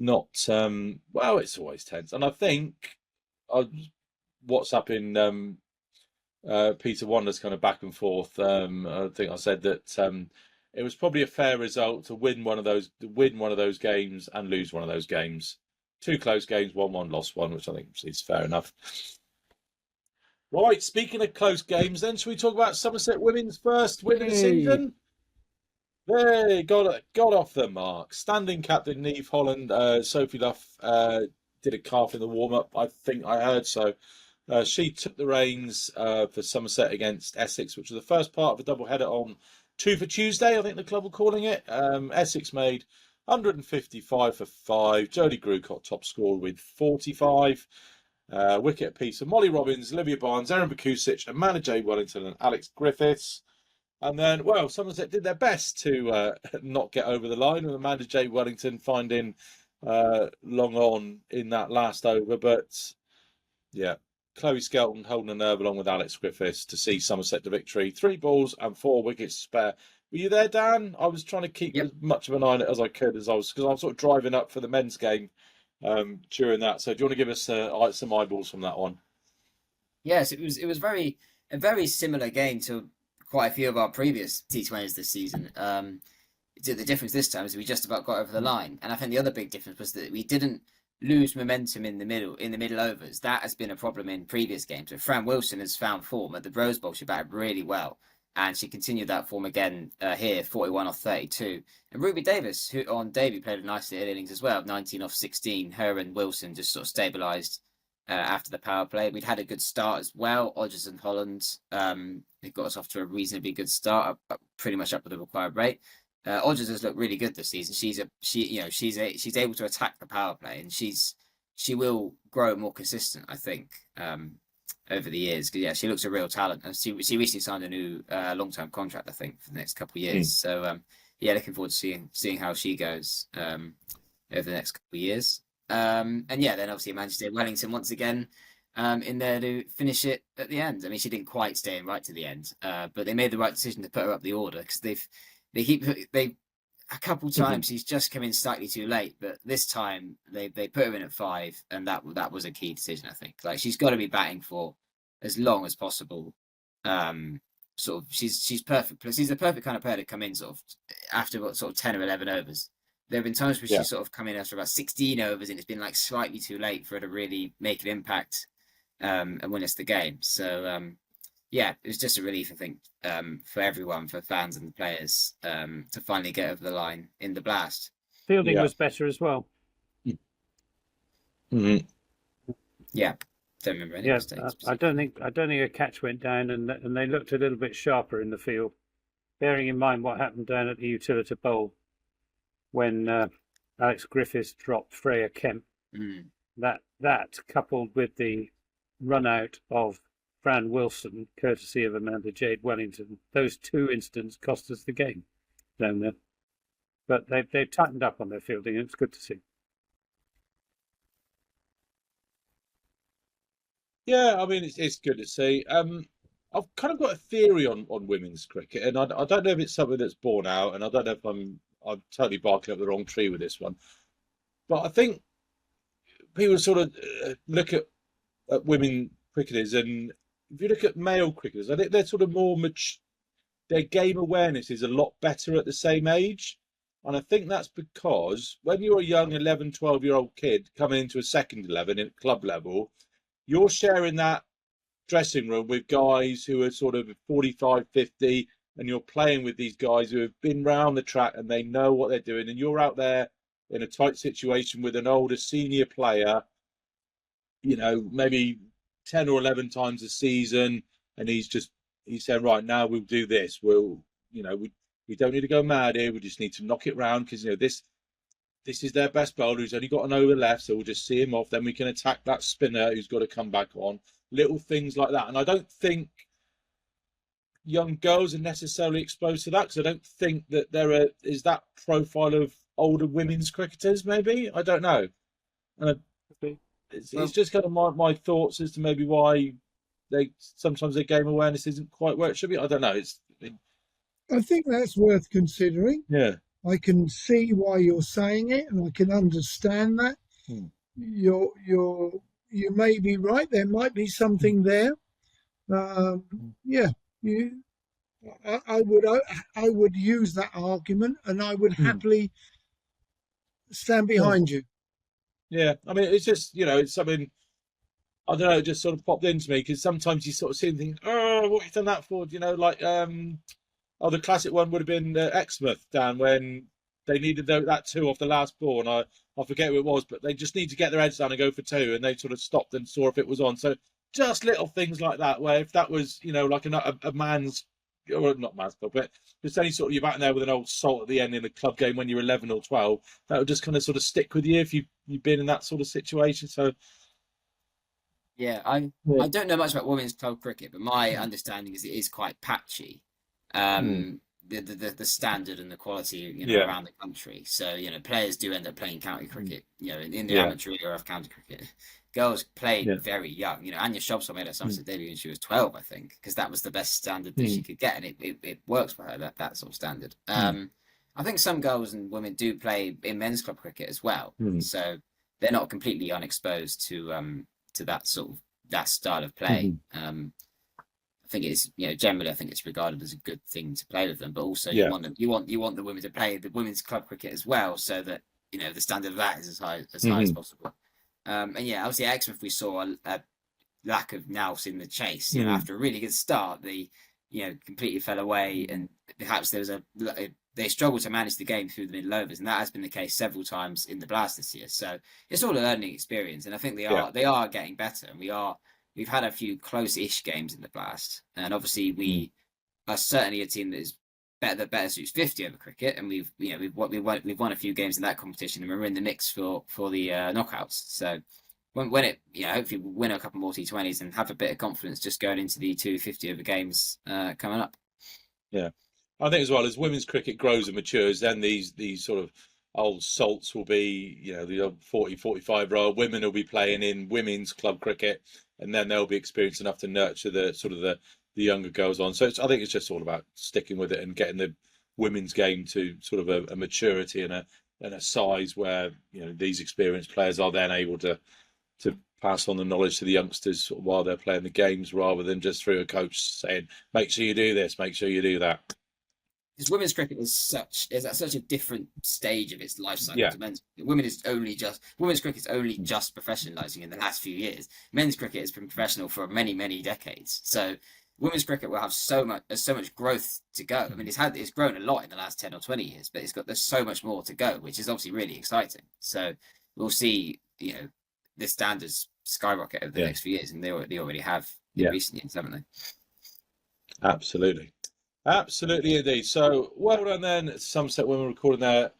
Not. Well, it's always tense, and I think what's up in Peter Wander's kind of back and forth. I think I said that it was probably a fair result to win one of those games and lose one of those games. 2 close games, 1-1, lost 1, which I think is fair enough. Right, speaking of close games, then, should we talk about Somerset women's first win of the season? They got off the mark. Standing captain Neve Holland, Sophie Luff did a calf in the warm-up, I think I heard. So she took the reins for Somerset against Essex, which was the first part of a double-header on 2 for Tuesday, I think the club were calling it. Essex made 155 for 5. Jodie Grucott top scorer with 45. Wicket apiece of Molly Robbins, Olivia Barnes, Erin Bakusic, Amanda J. Wellington and Alex Griffiths. And then, Somerset did their best to not get over the line, with Amanda J. Wellington finding long on in that last over. But, yeah, Chloe Skelton holding a nerve along with Alex Griffiths to see Somerset to victory. 3 balls and 4 wickets to spare. Were you there, Dan? I was trying to keep as much of an eye on it as I could, because I was sort of driving up for the men's game during that. So do you want to give us some eyeballs from that one? Yes, it was a very similar game to quite a few of our previous T20s this season. The difference this time is we just about got over the line, and I think the other big difference was that we didn't lose momentum in the middle overs. That has been a problem in previous games. But Fran Wilson has found form at the Rose Bowl. She batted really well, and she continued that form again here, 41 off 32. And Ruby Davis, who on debut played a nice little innings as well, 19 off 16. Her and Wilson just sort of stabilised after the power play. We'd had a good start as well. Odgers and Holland, it got us off to a reasonably good start, pretty much up with the required rate. Odgers has looked really good this season. She's able to attack the power play, and she will grow more consistent, I think, over the years. Yeah, she looks a real talent, and she recently signed a new long-term contract, I think, for the next couple of years. So yeah, looking forward to seeing how she goes over the next couple of years. And yeah, then obviously Manchester Wellington once again in there to finish it at the end. I mean, she didn't quite stay in right to the end, but they made the right decision to put her up the order, because they a couple times she's just come in slightly too late, but this time they put her in at 5, and that was a key decision, I think. Like, she's got to be batting for as long as possible. Sort of she's perfect. She's the perfect kind of player to come in sort of after what, sort of 10 or 11 overs. There have been times where she's sort of come in after about 16 overs, and it's been like slightly too late for her to really make an impact and win us the game. So yeah, it was just a relief, I think, for everyone, for fans and the players, to finally get over the line in the blast. Fielding was better as well. Mm-hmm. Yeah, don't remember any mistakes. I don't think a catch went down, and they looked a little bit sharper in the field, bearing in mind what happened down at the Utility Bowl when Alex Griffiths dropped Freya Kemp. That coupled with the run out of Fran Wilson, courtesy of Amanda Jade Wellington, those 2 incidents cost us the game down there. But they've tightened up on their fielding, and it's good to see. Yeah, I mean, it's good to see. I've kind of got a theory on women's cricket, and I don't know if it's something that's borne out, and I don't know if I'm totally barking up the wrong tree with this one, but I think people sort of look at women cricketers, and if you look at male cricketers, I think they're sort of more mature. Their game awareness is a lot better at the same age. And I think that's because when you're a young 11, 12-year-old kid coming into a second 11 at club level, you're sharing that dressing room with guys who are sort of 45, 50, and you're playing with these guys who have been round the track and they know what they're doing. And you're out there in a tight situation with an older senior player, maybe 10 or 11 times a season. And he's saying, right, now we'll do this. We don't need to go mad here. We just need to knock it round because, this is their best bowler who's only got an over left. So we'll just see him off. Then we can attack that spinner who's got to come back on. Little things like that. And I don't think young girls are necessarily exposed to that because I don't think that there is that profile of older women's cricketers, maybe. I don't know. It's just kind of my thoughts as to maybe why sometimes their game awareness isn't quite where it should be. I don't know. I think that's worth considering. Yeah. I can see why you're saying it, and I can understand that. You may be right. There might be something there. Yeah, I would use that argument, and I would happily stand behind you. Yeah, I mean, it's just it's something. I don't know. It just sort of popped into me because sometimes you sort of see and think, "Oh, what have you done that for?" The classic one would have been Exmouth, Dan, when they needed that two off the last ball, and I forget who it was, but they just need to get their heads down and go for two, and they sort of stopped and saw if it was on. So just little things like that, where if that was like a man's, or not man's club, but just any sort of you're back there with an old salt at the end in a club game when you're 11 or 12, that would just kind of sort of stick with you if you've been in that sort of situation. So. Yeah, I don't know much about women's club cricket, but my understanding is it is quite patchy. The standard and the quality around the country. So players do end up playing county cricket. In the amateur era of county cricket, girls played very young. Anya Shobswell made her Somerset debut when she was 12, I think, because that was the best standard that she could get, and it works for her that sort of standard. I think some girls and women do play in men's club cricket as well, so they're not completely unexposed to that style of play. I think it's generally I think it's regarded as a good thing to play with them, but also you want the women to play the women's club cricket as well, so that the standard of that is as high as possible. And obviously at Exmouth we saw a lack of nous in the chase. After a really good start, they completely fell away, and perhaps there was they struggled to manage the game through the middle overs, and that has been the case several times in the Blast this year. So it's all a learning experience, and I think they are getting better, and we've had a few close-ish games in the Blast, and obviously we are certainly a team that is better suits 50 over cricket, and we've won a few games in that competition, and we're in the mix for the knockouts. So when it hopefully we'll win a couple more T20s and have a bit of confidence just going into the 250 over games coming up. Yeah, I think as well as women's cricket grows and matures, then these sort of old salts will be, the old 40, 45-year-old women will be playing in women's club cricket, and then they'll be experienced enough to nurture the younger girls on. So I think it's just all about sticking with it and getting the women's game to sort of a maturity and a size where these experienced players are then able to pass on the knowledge to the youngsters while they're playing the games, rather than just through a coach saying, make sure you do this, make sure you do that. Because women's cricket is at such a different stage of its life cycle to men's. Women's cricket is only just professionalising in the last few years. Men's cricket has been professional for many, many decades. So women's cricket will have so much growth to go. I mean, it's grown a lot in the last 10 or 20 years, but there's so much more to go, which is obviously really exciting. So we'll see, the standards skyrocket over the next few years, and they already have in recent years, haven't they? Absolutely. Absolutely indeed. So well done then, Somerset women recording their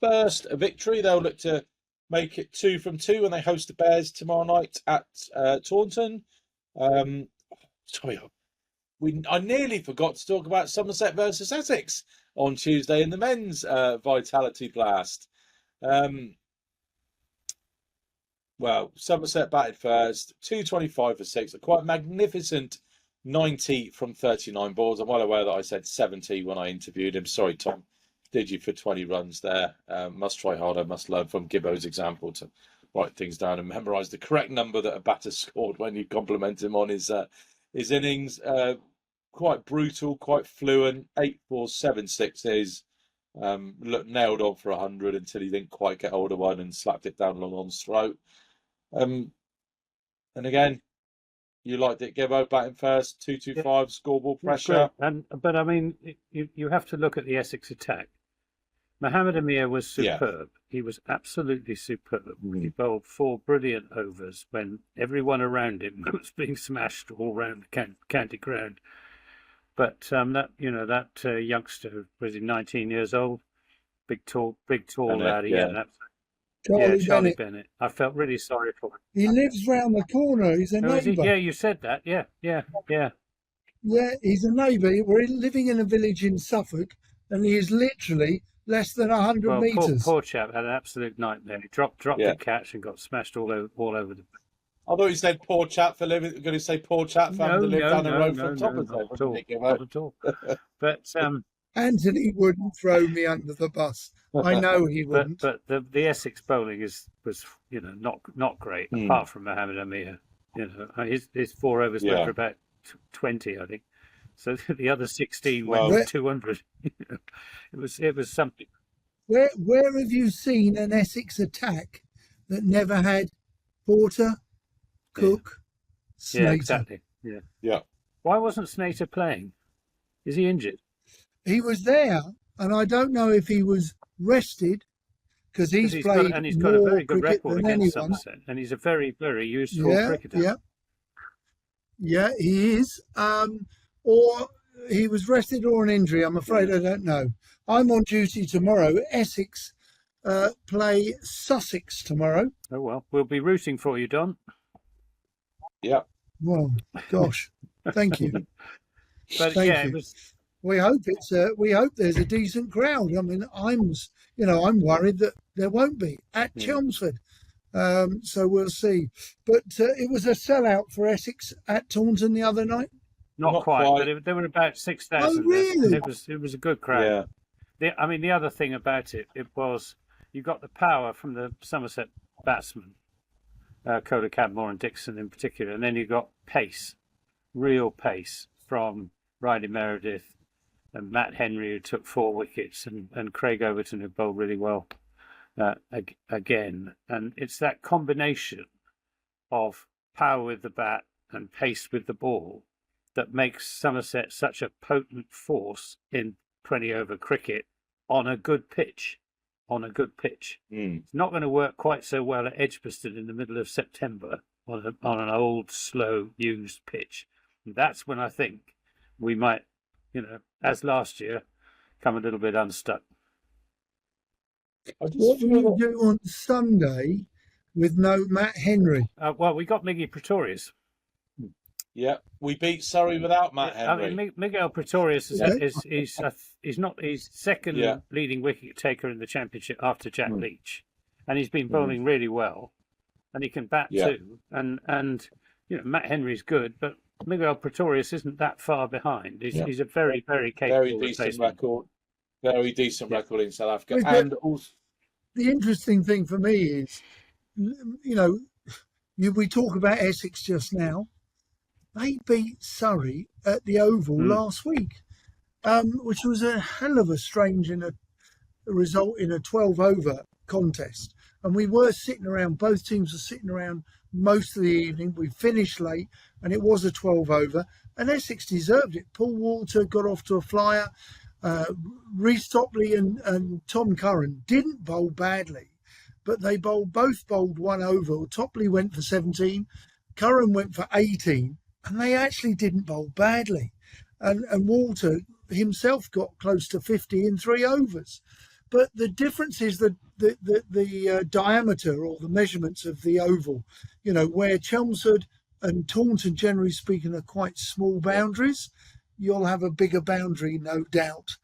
first victory. They'll look to make it 2 from 2 when they host the Bears tomorrow night at Taunton. Sorry, I nearly forgot to talk about Somerset versus Essex on Tuesday in the men's Vitality Blast. Well, Somerset batted first, 225 for 6, a quite magnificent 90 from 39 balls. I'm well aware that I said 70 when I interviewed him. Sorry, Tom. Did you for 20 runs there? Must try harder, must learn from Gibbo's example to write things down and memorise the correct number that a batter scored when you compliment him on his innings. Quite brutal, quite fluent, 8 4 7 6s. Looked nailed on for 100 until he didn't quite get hold of one and slapped it down long on's throat. And again, you liked it, Gibbo batting first, 225, scoreboard pressure. But I mean, you have to look at the Essex attack. Mohamed Amir was superb. Yeah. He was absolutely superb. He bowled 4 brilliant overs when everyone around him was being smashed all round the county ground. But that youngster, was he 19 years old? Big tall lad. Yeah. Charlie Bennett. I felt really sorry for him. He lives round the corner. He's a neighbour. Yeah, you said that. Yeah. Yeah, he's a neighbour. We're living in a village in Suffolk, and he is literally less than 100 metres. Poor chap had an absolute nightmare. He dropped the catch and got smashed all over the. I thought you said poor chap for living. Going to say poor chap for having to live down the road from Topley. Not at all. But Anthony wouldn't throw me under the bus. I know he wouldn't. But the Essex bowling was not great, apart from Mohamed Amir. His 4 overs went for about 20, I think. So the other 16 went for 200. It was something. Where have you seen an Essex attack that never had Porter, Cook, Snater? Yeah, exactly. Yeah. Why wasn't Snater playing? Is he injured? He was there, and I don't know if he was rested because he's played and he's got a very good record against anyone. Somerset, and he's a very, very useful cricketer. Yeah, he is. Or he was rested or an injury. I'm afraid I don't know. I'm on duty tomorrow. Essex play Sussex tomorrow. Oh well, we'll be rooting for you, Don. Yeah. Well, gosh, thank you. But thank you. It was. We hope there's a decent crowd. I mean, I'm worried that there won't be at Chelmsford. So we'll see. But it was a sellout for Essex at Taunton the other night. Not quite. But there were about 6,000. Oh, really? It was a good crowd. Yeah. The other thing about it was you got the power from the Somerset batsmen, Kohler, Cadmore and Dixon in particular, and then you got pace, real pace from Riley Meredith and Matt Henry, who took 4 wickets, and Craig Overton, who bowled really well again. And it's that combination of power with the bat and pace with the ball that makes Somerset such a potent force in 20-over cricket on a good pitch. It's not going to work quite so well at Edgbaston in the middle of September on an old, slow, used pitch. And that's when I think we might, as last year, come a little bit unstuck. What do you do on Sunday with no Matt Henry? Well, we got Miggy Pretorius. Yeah, we beat Surrey without Matt Henry. I mean, Miguel Pretorius he's second leading wicket taker in the championship after Jack Leach, and he's been bowling really well, and he can bat too. And Matt Henry's good, but Miguel Pretorius isn't that far behind. He's a very, very capable, very decent record. Very decent record in South Africa, and also the interesting thing for me is, we talk about Essex just now. They beat Surrey at the Oval last week, which was a hell of a strange result in a 12-over contest. And we were sitting around, both teams were sitting around most of the evening. We finished late, and it was a 12-over. And Essex deserved it. Paul Walter got off to a flyer. Rhys Topley and Tom Curran didn't bowl badly, but they both bowled 1 over. Topley went for 17, Curran went for 18. And they actually didn't bowl badly. And Walter himself got close to 50 in 3 overs. But the difference is the diameter or the measurements of the oval, where Chelmsford and Taunton, generally speaking, are quite small boundaries. You'll have a bigger boundary, no doubt.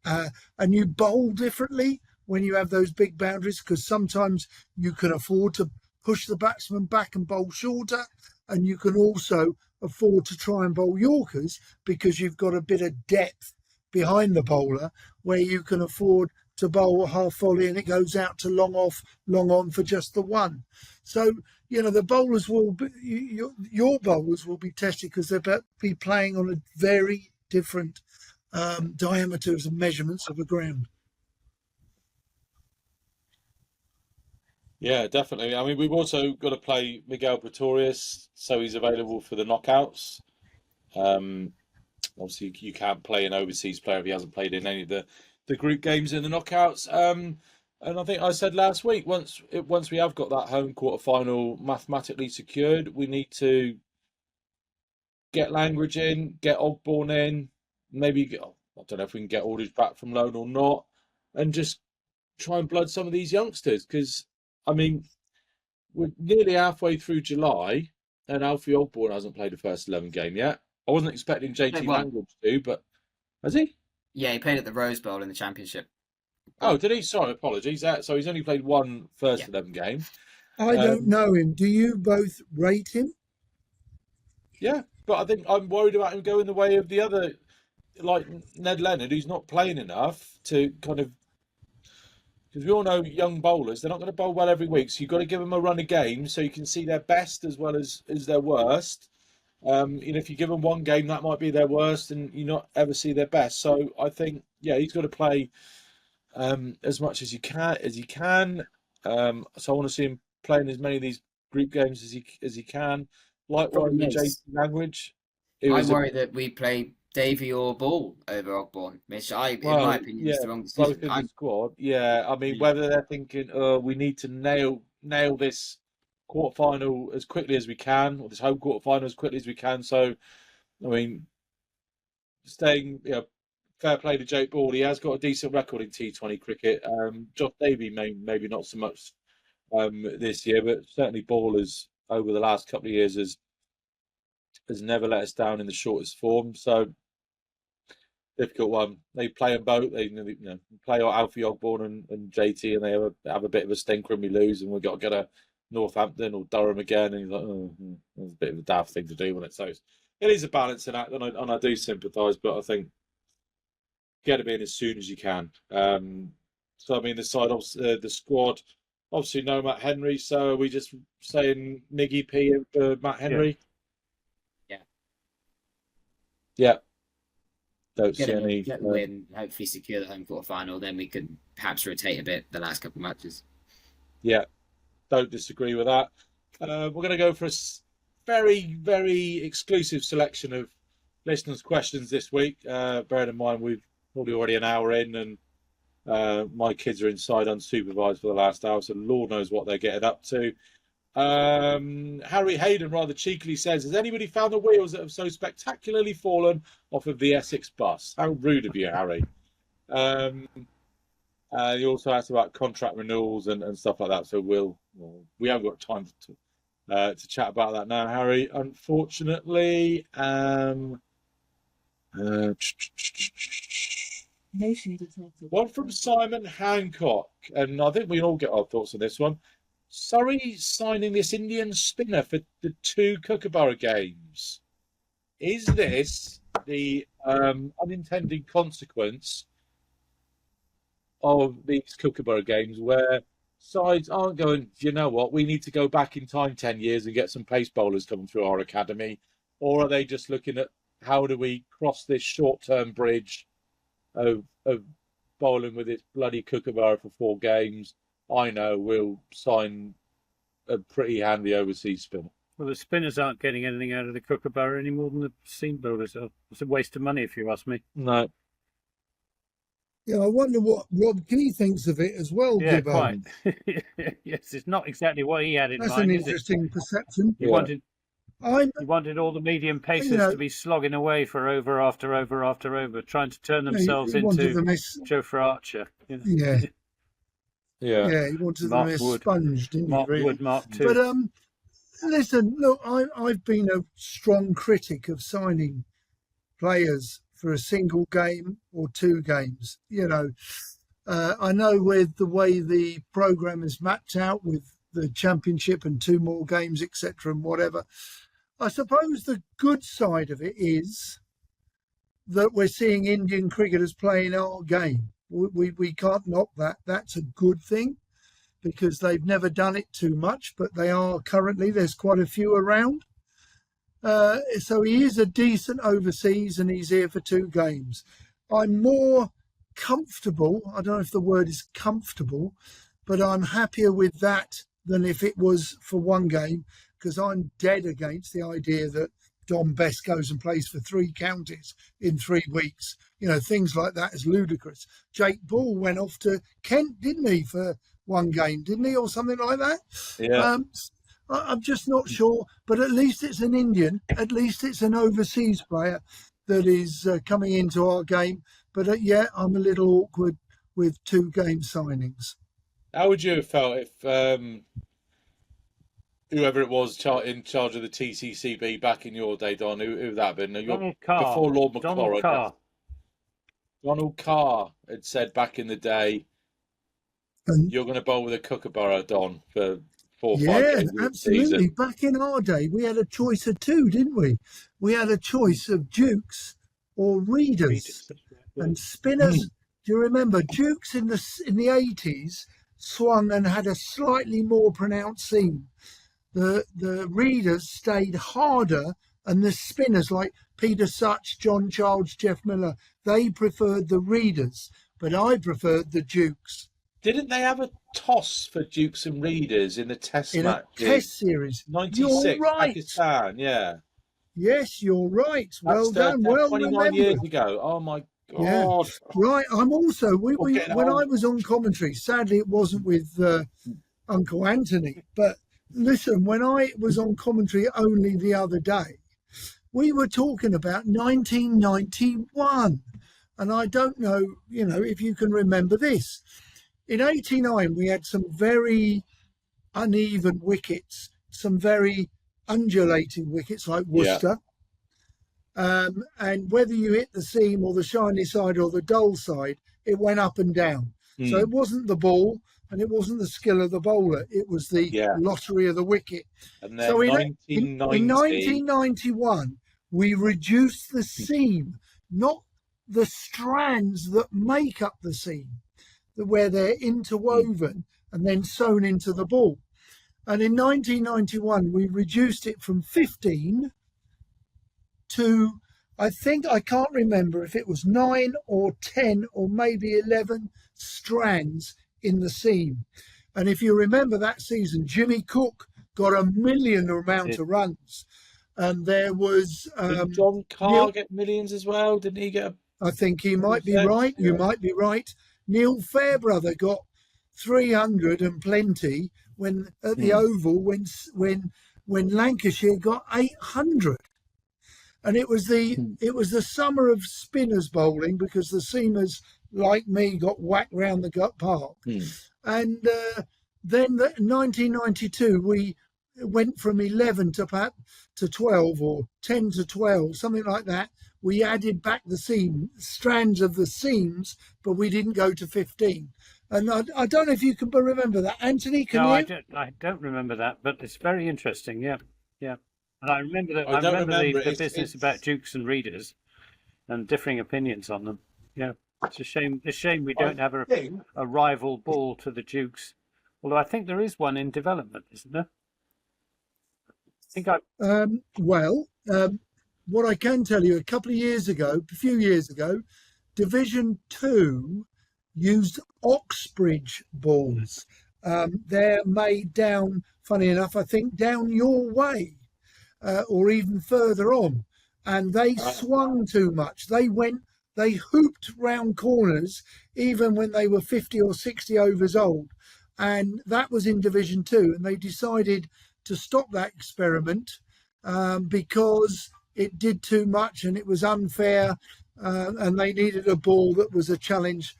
And you bowl differently when you have those big boundaries, because sometimes you can afford to push the batsman back and bowl shorter, and you can also afford to try and bowl Yorkers because you've got a bit of depth behind the bowler where you can afford to bowl a half volley and it goes out to long off, long on for just the one. So, the bowlers will be, your bowlers will be tested because they'll be playing on a very different diameters and measurements of the ground. Yeah, definitely. I mean, we've also got to play Miguel Pretorius, so he's available for the knockouts. Obviously, you can't play an overseas player if he hasn't played in any of the group games in the knockouts. And I think I said last week, once we have got that home quarter final mathematically secured, we need to get Langridge in, get Ogborn in, maybe I don't know if we can get Aldridge back from loan or not, and just try and blood some of these youngsters. Because, I mean, we're nearly halfway through July, and Alfie Ogborn hasn't played the first 11 game yet. I wasn't expecting JT Langridge to, but has he? Yeah, he played at the Rose Bowl in the Championship. Oh, did he? Sorry, apologies. So he's only played one first 11 game. I don't know him. Do you both rate him? Yeah, but I think I'm worried about him going the way of the other, like Ned Leonard, who's not playing enough to kind of. Because we all know young bowlers, they're not going to bowl well every week. So you've got to give them a run of games so you can see their best as well as their worst. If you give them one game, that might be their worst, and you not ever see their best. So I think, he's got to play as much as he can. So I want to see him playing as many of these group games as he can. Likewise with JT Langridge. I worry that we play Davey or Ball over Ogborn, which in my opinion is the wrong decision. Both in the squad. Yeah, I mean, whether they're thinking, we need to nail this quarterfinal as quickly as we can, or this home quarterfinal as quickly as we can. So, I mean, staying, fair play to Jake Ball. He has got a decent record in T20 cricket. Josh Davey maybe not so much this year, but certainly Ball has, over the last couple of years, has never let us down in the shortest form. So, difficult one. They play them both. They play Alfie Ogborn and JT, and they have a bit of a stinker and we lose, and we've got to go to Northampton or Durham again. And he's like, that's a bit of a daft thing to do when it's so. It is a balancing act, and I do sympathise, but I think get him in as soon as you can. So I mean, the side of the squad, obviously no Matt Henry. So are we just saying Niggy P for Matt Henry? Yeah. Don't see any. Get the win, hopefully secure the home quarter final. Then we could perhaps rotate a bit the last couple of matches. Yeah, don't disagree with that. We're going to go for a very, very exclusive selection of listeners' questions this week. Bearing in mind we've probably already an hour in, and my kids are inside unsupervised for the last hour, so Lord knows what they're getting up to. Harry Hayden rather cheekily says, has anybody found the wheels that have so spectacularly fallen off of the Essex bus? How rude of you, Harry. He also asked about contract renewals and stuff like that, so we haven't got time to chat about that now, Harry, unfortunately. One from Simon Hancock, and I think we all get our thoughts on this one. Surrey signing this Indian spinner for the 2 Kookaburra games. Is this the unintended consequence of these Kookaburra games where sides aren't going, you know what, we need to go back in time 10 years and get some pace bowlers coming through our academy? Or are they just looking at how do we cross this short-term bridge of bowling with this bloody Kookaburra for 4 games? I know we'll sign a pretty handy overseas spinner. Well, the spinners aren't getting anything out of the Kookaburra any more than the seam bowlers are. It's a waste of money, if you ask me. No. Yeah, I wonder what Rob Key thinks of it as well. Yeah, Devon. quite. Yes, it's not exactly what he had in That's mind. an interesting perception. He wanted all the medium pacers to be slogging away for over after over, trying to turn themselves into Jofra Archer. You know? Yeah, he wanted them expunged, didn't he? Really? Wood, Mark too. But listen, look, I've been a strong critic of signing players for a single game or 2 games. I know with the way the programme is mapped out with the championship and 2 more games, etc., and whatever. I suppose the good side of it is that we're seeing Indian cricketers playing our game. We can't knock that. That's a good thing, because they've never done it too much, but they are currently. There's quite a few around. So he is a decent overseas, and he's here for 2 games. I'm more comfortable, I don't know if the word is comfortable, but I'm happier with that than if it was for 1 game, because I'm dead against the idea that Dom Best goes and plays for 3 counties in 3 weeks. You know, things like that is ludicrous. Jake Ball went off to Kent, didn't he, for 1 game, didn't he, or something like that? Yeah. I'm just not sure, but at least it's an Indian, at least it's an overseas player that is coming into our game. But yeah, I'm a little awkward with 2 game signings. How would you have felt if whoever it was in charge of the TCCB back in your day, Don, who would that have been? Donald Carr. Before Lord McClure. Donald Carr. Donald Carr had said back in the day, you're going to bowl with a Kookaburra, Don, for 4 or 5 games. Yeah, absolutely. Back in our day, we had a choice of 2, didn't we? We had a choice of Dukes or Readers. And spinners. Do you remember Dukes in the 80s swung and had a slightly more pronounced seam? The Readers stayed harder, and the spinners like Peter Such, John Childs, Jeff Miller, they preferred the Readers, but I preferred the Dukes. Didn't they have a toss for Dukes and Readers in the Test match? Test series. 96, right. Pakistan, yeah. Yes, you're right. Well done. Well 29 remembered. years ago. Oh my God. Yeah. Right. I'm also, when I was on commentary, sadly it wasn't with Uncle Anthony, but listen, when I was on commentary only the other day, we were talking about 1991. And I don't know, if you can remember this. In 89, we had some very uneven wickets, some very undulating wickets like Worcester. Yeah. And whether you hit the seam or the shiny side or the dull side, it went up and down. So it wasn't the ball and it wasn't the skill of the bowler. It was the lottery of the wicket. And then so in 1991, we reduced the seam, not the strands that make up the seam, where they're interwoven and then sewn into the ball. And in 1991, we reduced it from 15 to, I can't remember if it was 9 or 10 or maybe 11 strands in the seam. And if you remember that season, Jimmy Cook got a million amount of runs. And there was... Did John Carr get millions as well? Didn't he get I think he might be right. You might be right. Neil Fairbrother got 300 and plenty when at the Oval when Lancashire got 800, and it was the summer of spinners bowling because the seamers like me got whacked round the gut park, and then 1992 we went from 11 to 12 or 10 to 12, something like that. We added back the strands of the seams, but we didn't go to 15. And I don't know if you can remember that. Anthony, can you? I don't remember that, but it's very interesting. Yeah. And I remember that. I remember the business about Dukes and Readers and differing opinions on them. Yeah, it's a shame. We don't have a rival ball to the Dukes. Although I think there is one in development, isn't there? What I can tell you, a few years ago, Division 2 used Oxbridge balls. They're made down, funny enough, I think down your way or even further on. And they swung too much. They hooped round corners even when they were 50 or 60 overs old. And that was in Division 2. And they decided to stop that experiment because it did too much and it was unfair, and they needed a ball that was a challenge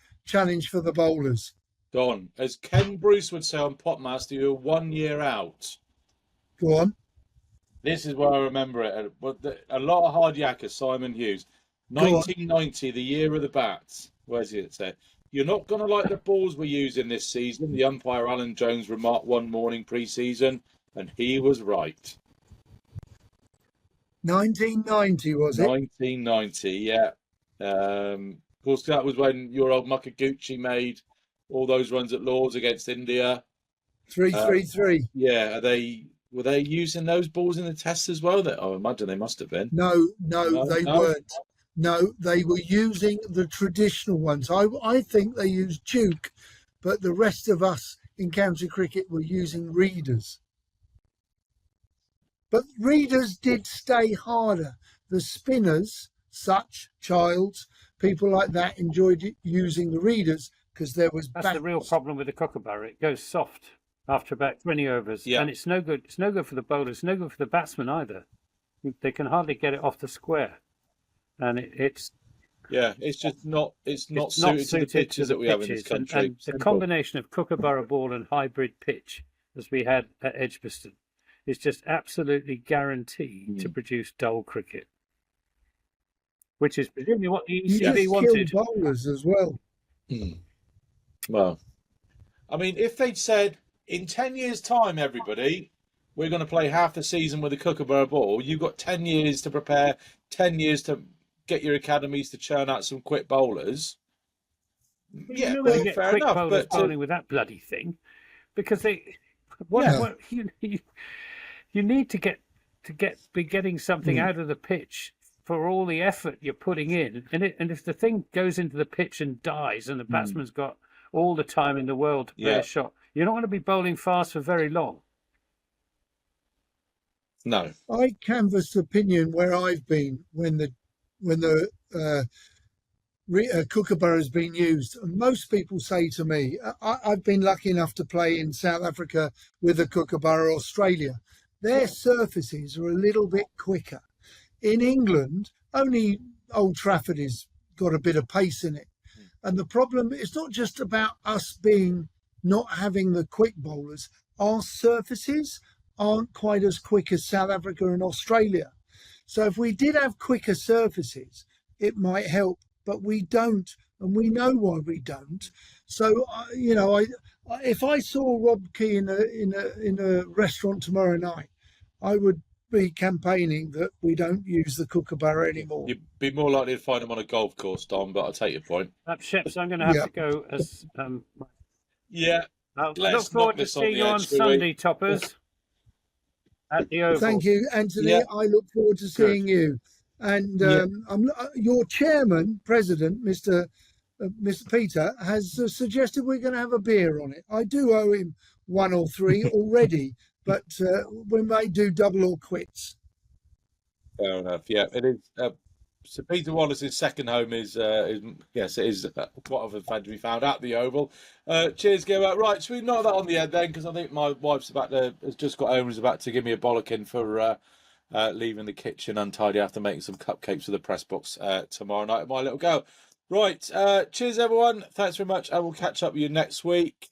for the bowlers. Don, as Ken Bruce would say on Popmaster, you were 1 year out. Go on. This is where I remember it. A lot of hard yakkers, Simon Hughes. 1990, the year of the bats. Where's it say? You're not going to like the balls we're using this season. The umpire Alan Jones remarked one morning pre-season, and he was right. 1990, was it? 1990, yeah. Of course, that was when your old Makaguchi made all those runs at Lords against India. 3-3-3. Yeah, were they using those balls in the tests as well? I imagine they must have been. No, they weren't. No, they were using the traditional ones. I think they used Duke, but the rest of us in county cricket were using readers. But readers did stay harder. The spinners, such Childs, people like that, enjoyed using the readers because there was. That's the real problem with the kookaburra. It goes soft after about 20 overs, and it's no good. It's no good for the bowlers. It's no good for the batsmen either. They can hardly get it off the square, and it's it's not suited to the pitches that we have in this country. And the combination of kookaburra ball and hybrid pitch, as we had at Edgbaston, is just absolutely guaranteed to produce dull cricket, which is presumably what the ECB wanted. Bowlers as well. Well, I mean, if they'd said in 10 years' time, everybody, we're going to play half the season with a kookaburra ball. You've got 10 years to prepare, 10 years to get your academies to churn out some quick bowlers. You're not going to get quick bowlers bowling with that bloody thing, because you need to be getting something out of the pitch for all the effort you're putting in, and if the thing goes into the pitch and dies, and the batsman's got all the time in the world to play a shot, you're not going to be bowling fast for very long. No, I canvassed opinion where I've been when the kookaburra has been used. And most people say to me, I've been lucky enough to play in South Africa with a kookaburra, Australia. Their surfaces are a little bit quicker. In England, only Old Trafford has got a bit of pace in it. And the problem is not just about us not having the quick bowlers. Our surfaces aren't quite as quick as South Africa and Australia. So if we did have quicker surfaces, it might help, but we don't, and we know why we don't. So, if I saw Rob Key in a restaurant tomorrow night, I would be campaigning that we don't use the kookaburra anymore. You'd be more likely to find them on a golf course, Don, but I'll take your point. Sheps, I'm going to have to go as... I'll look forward to seeing you on Sunday, Toppers, at the Oval. Thank you, Anthony. Yeah. I look forward to seeing you. And your chairman, president, Mr. Peter, has suggested we're going to have a beer on it. I do owe him 1 or 3 already, but we may do double or quits. Fair enough. Yeah, it is. So Peter Wallace's second home is quite often found to be found at the Oval. Cheers, Gilbert. Right, should we knock that on the head then? Because I think my wife's has just got home, is about to give me a bollocking for leaving the kitchen untidy after making some cupcakes for the press box tomorrow night. My little girl. Right, cheers everyone. Thanks very much. I will catch up with you next week.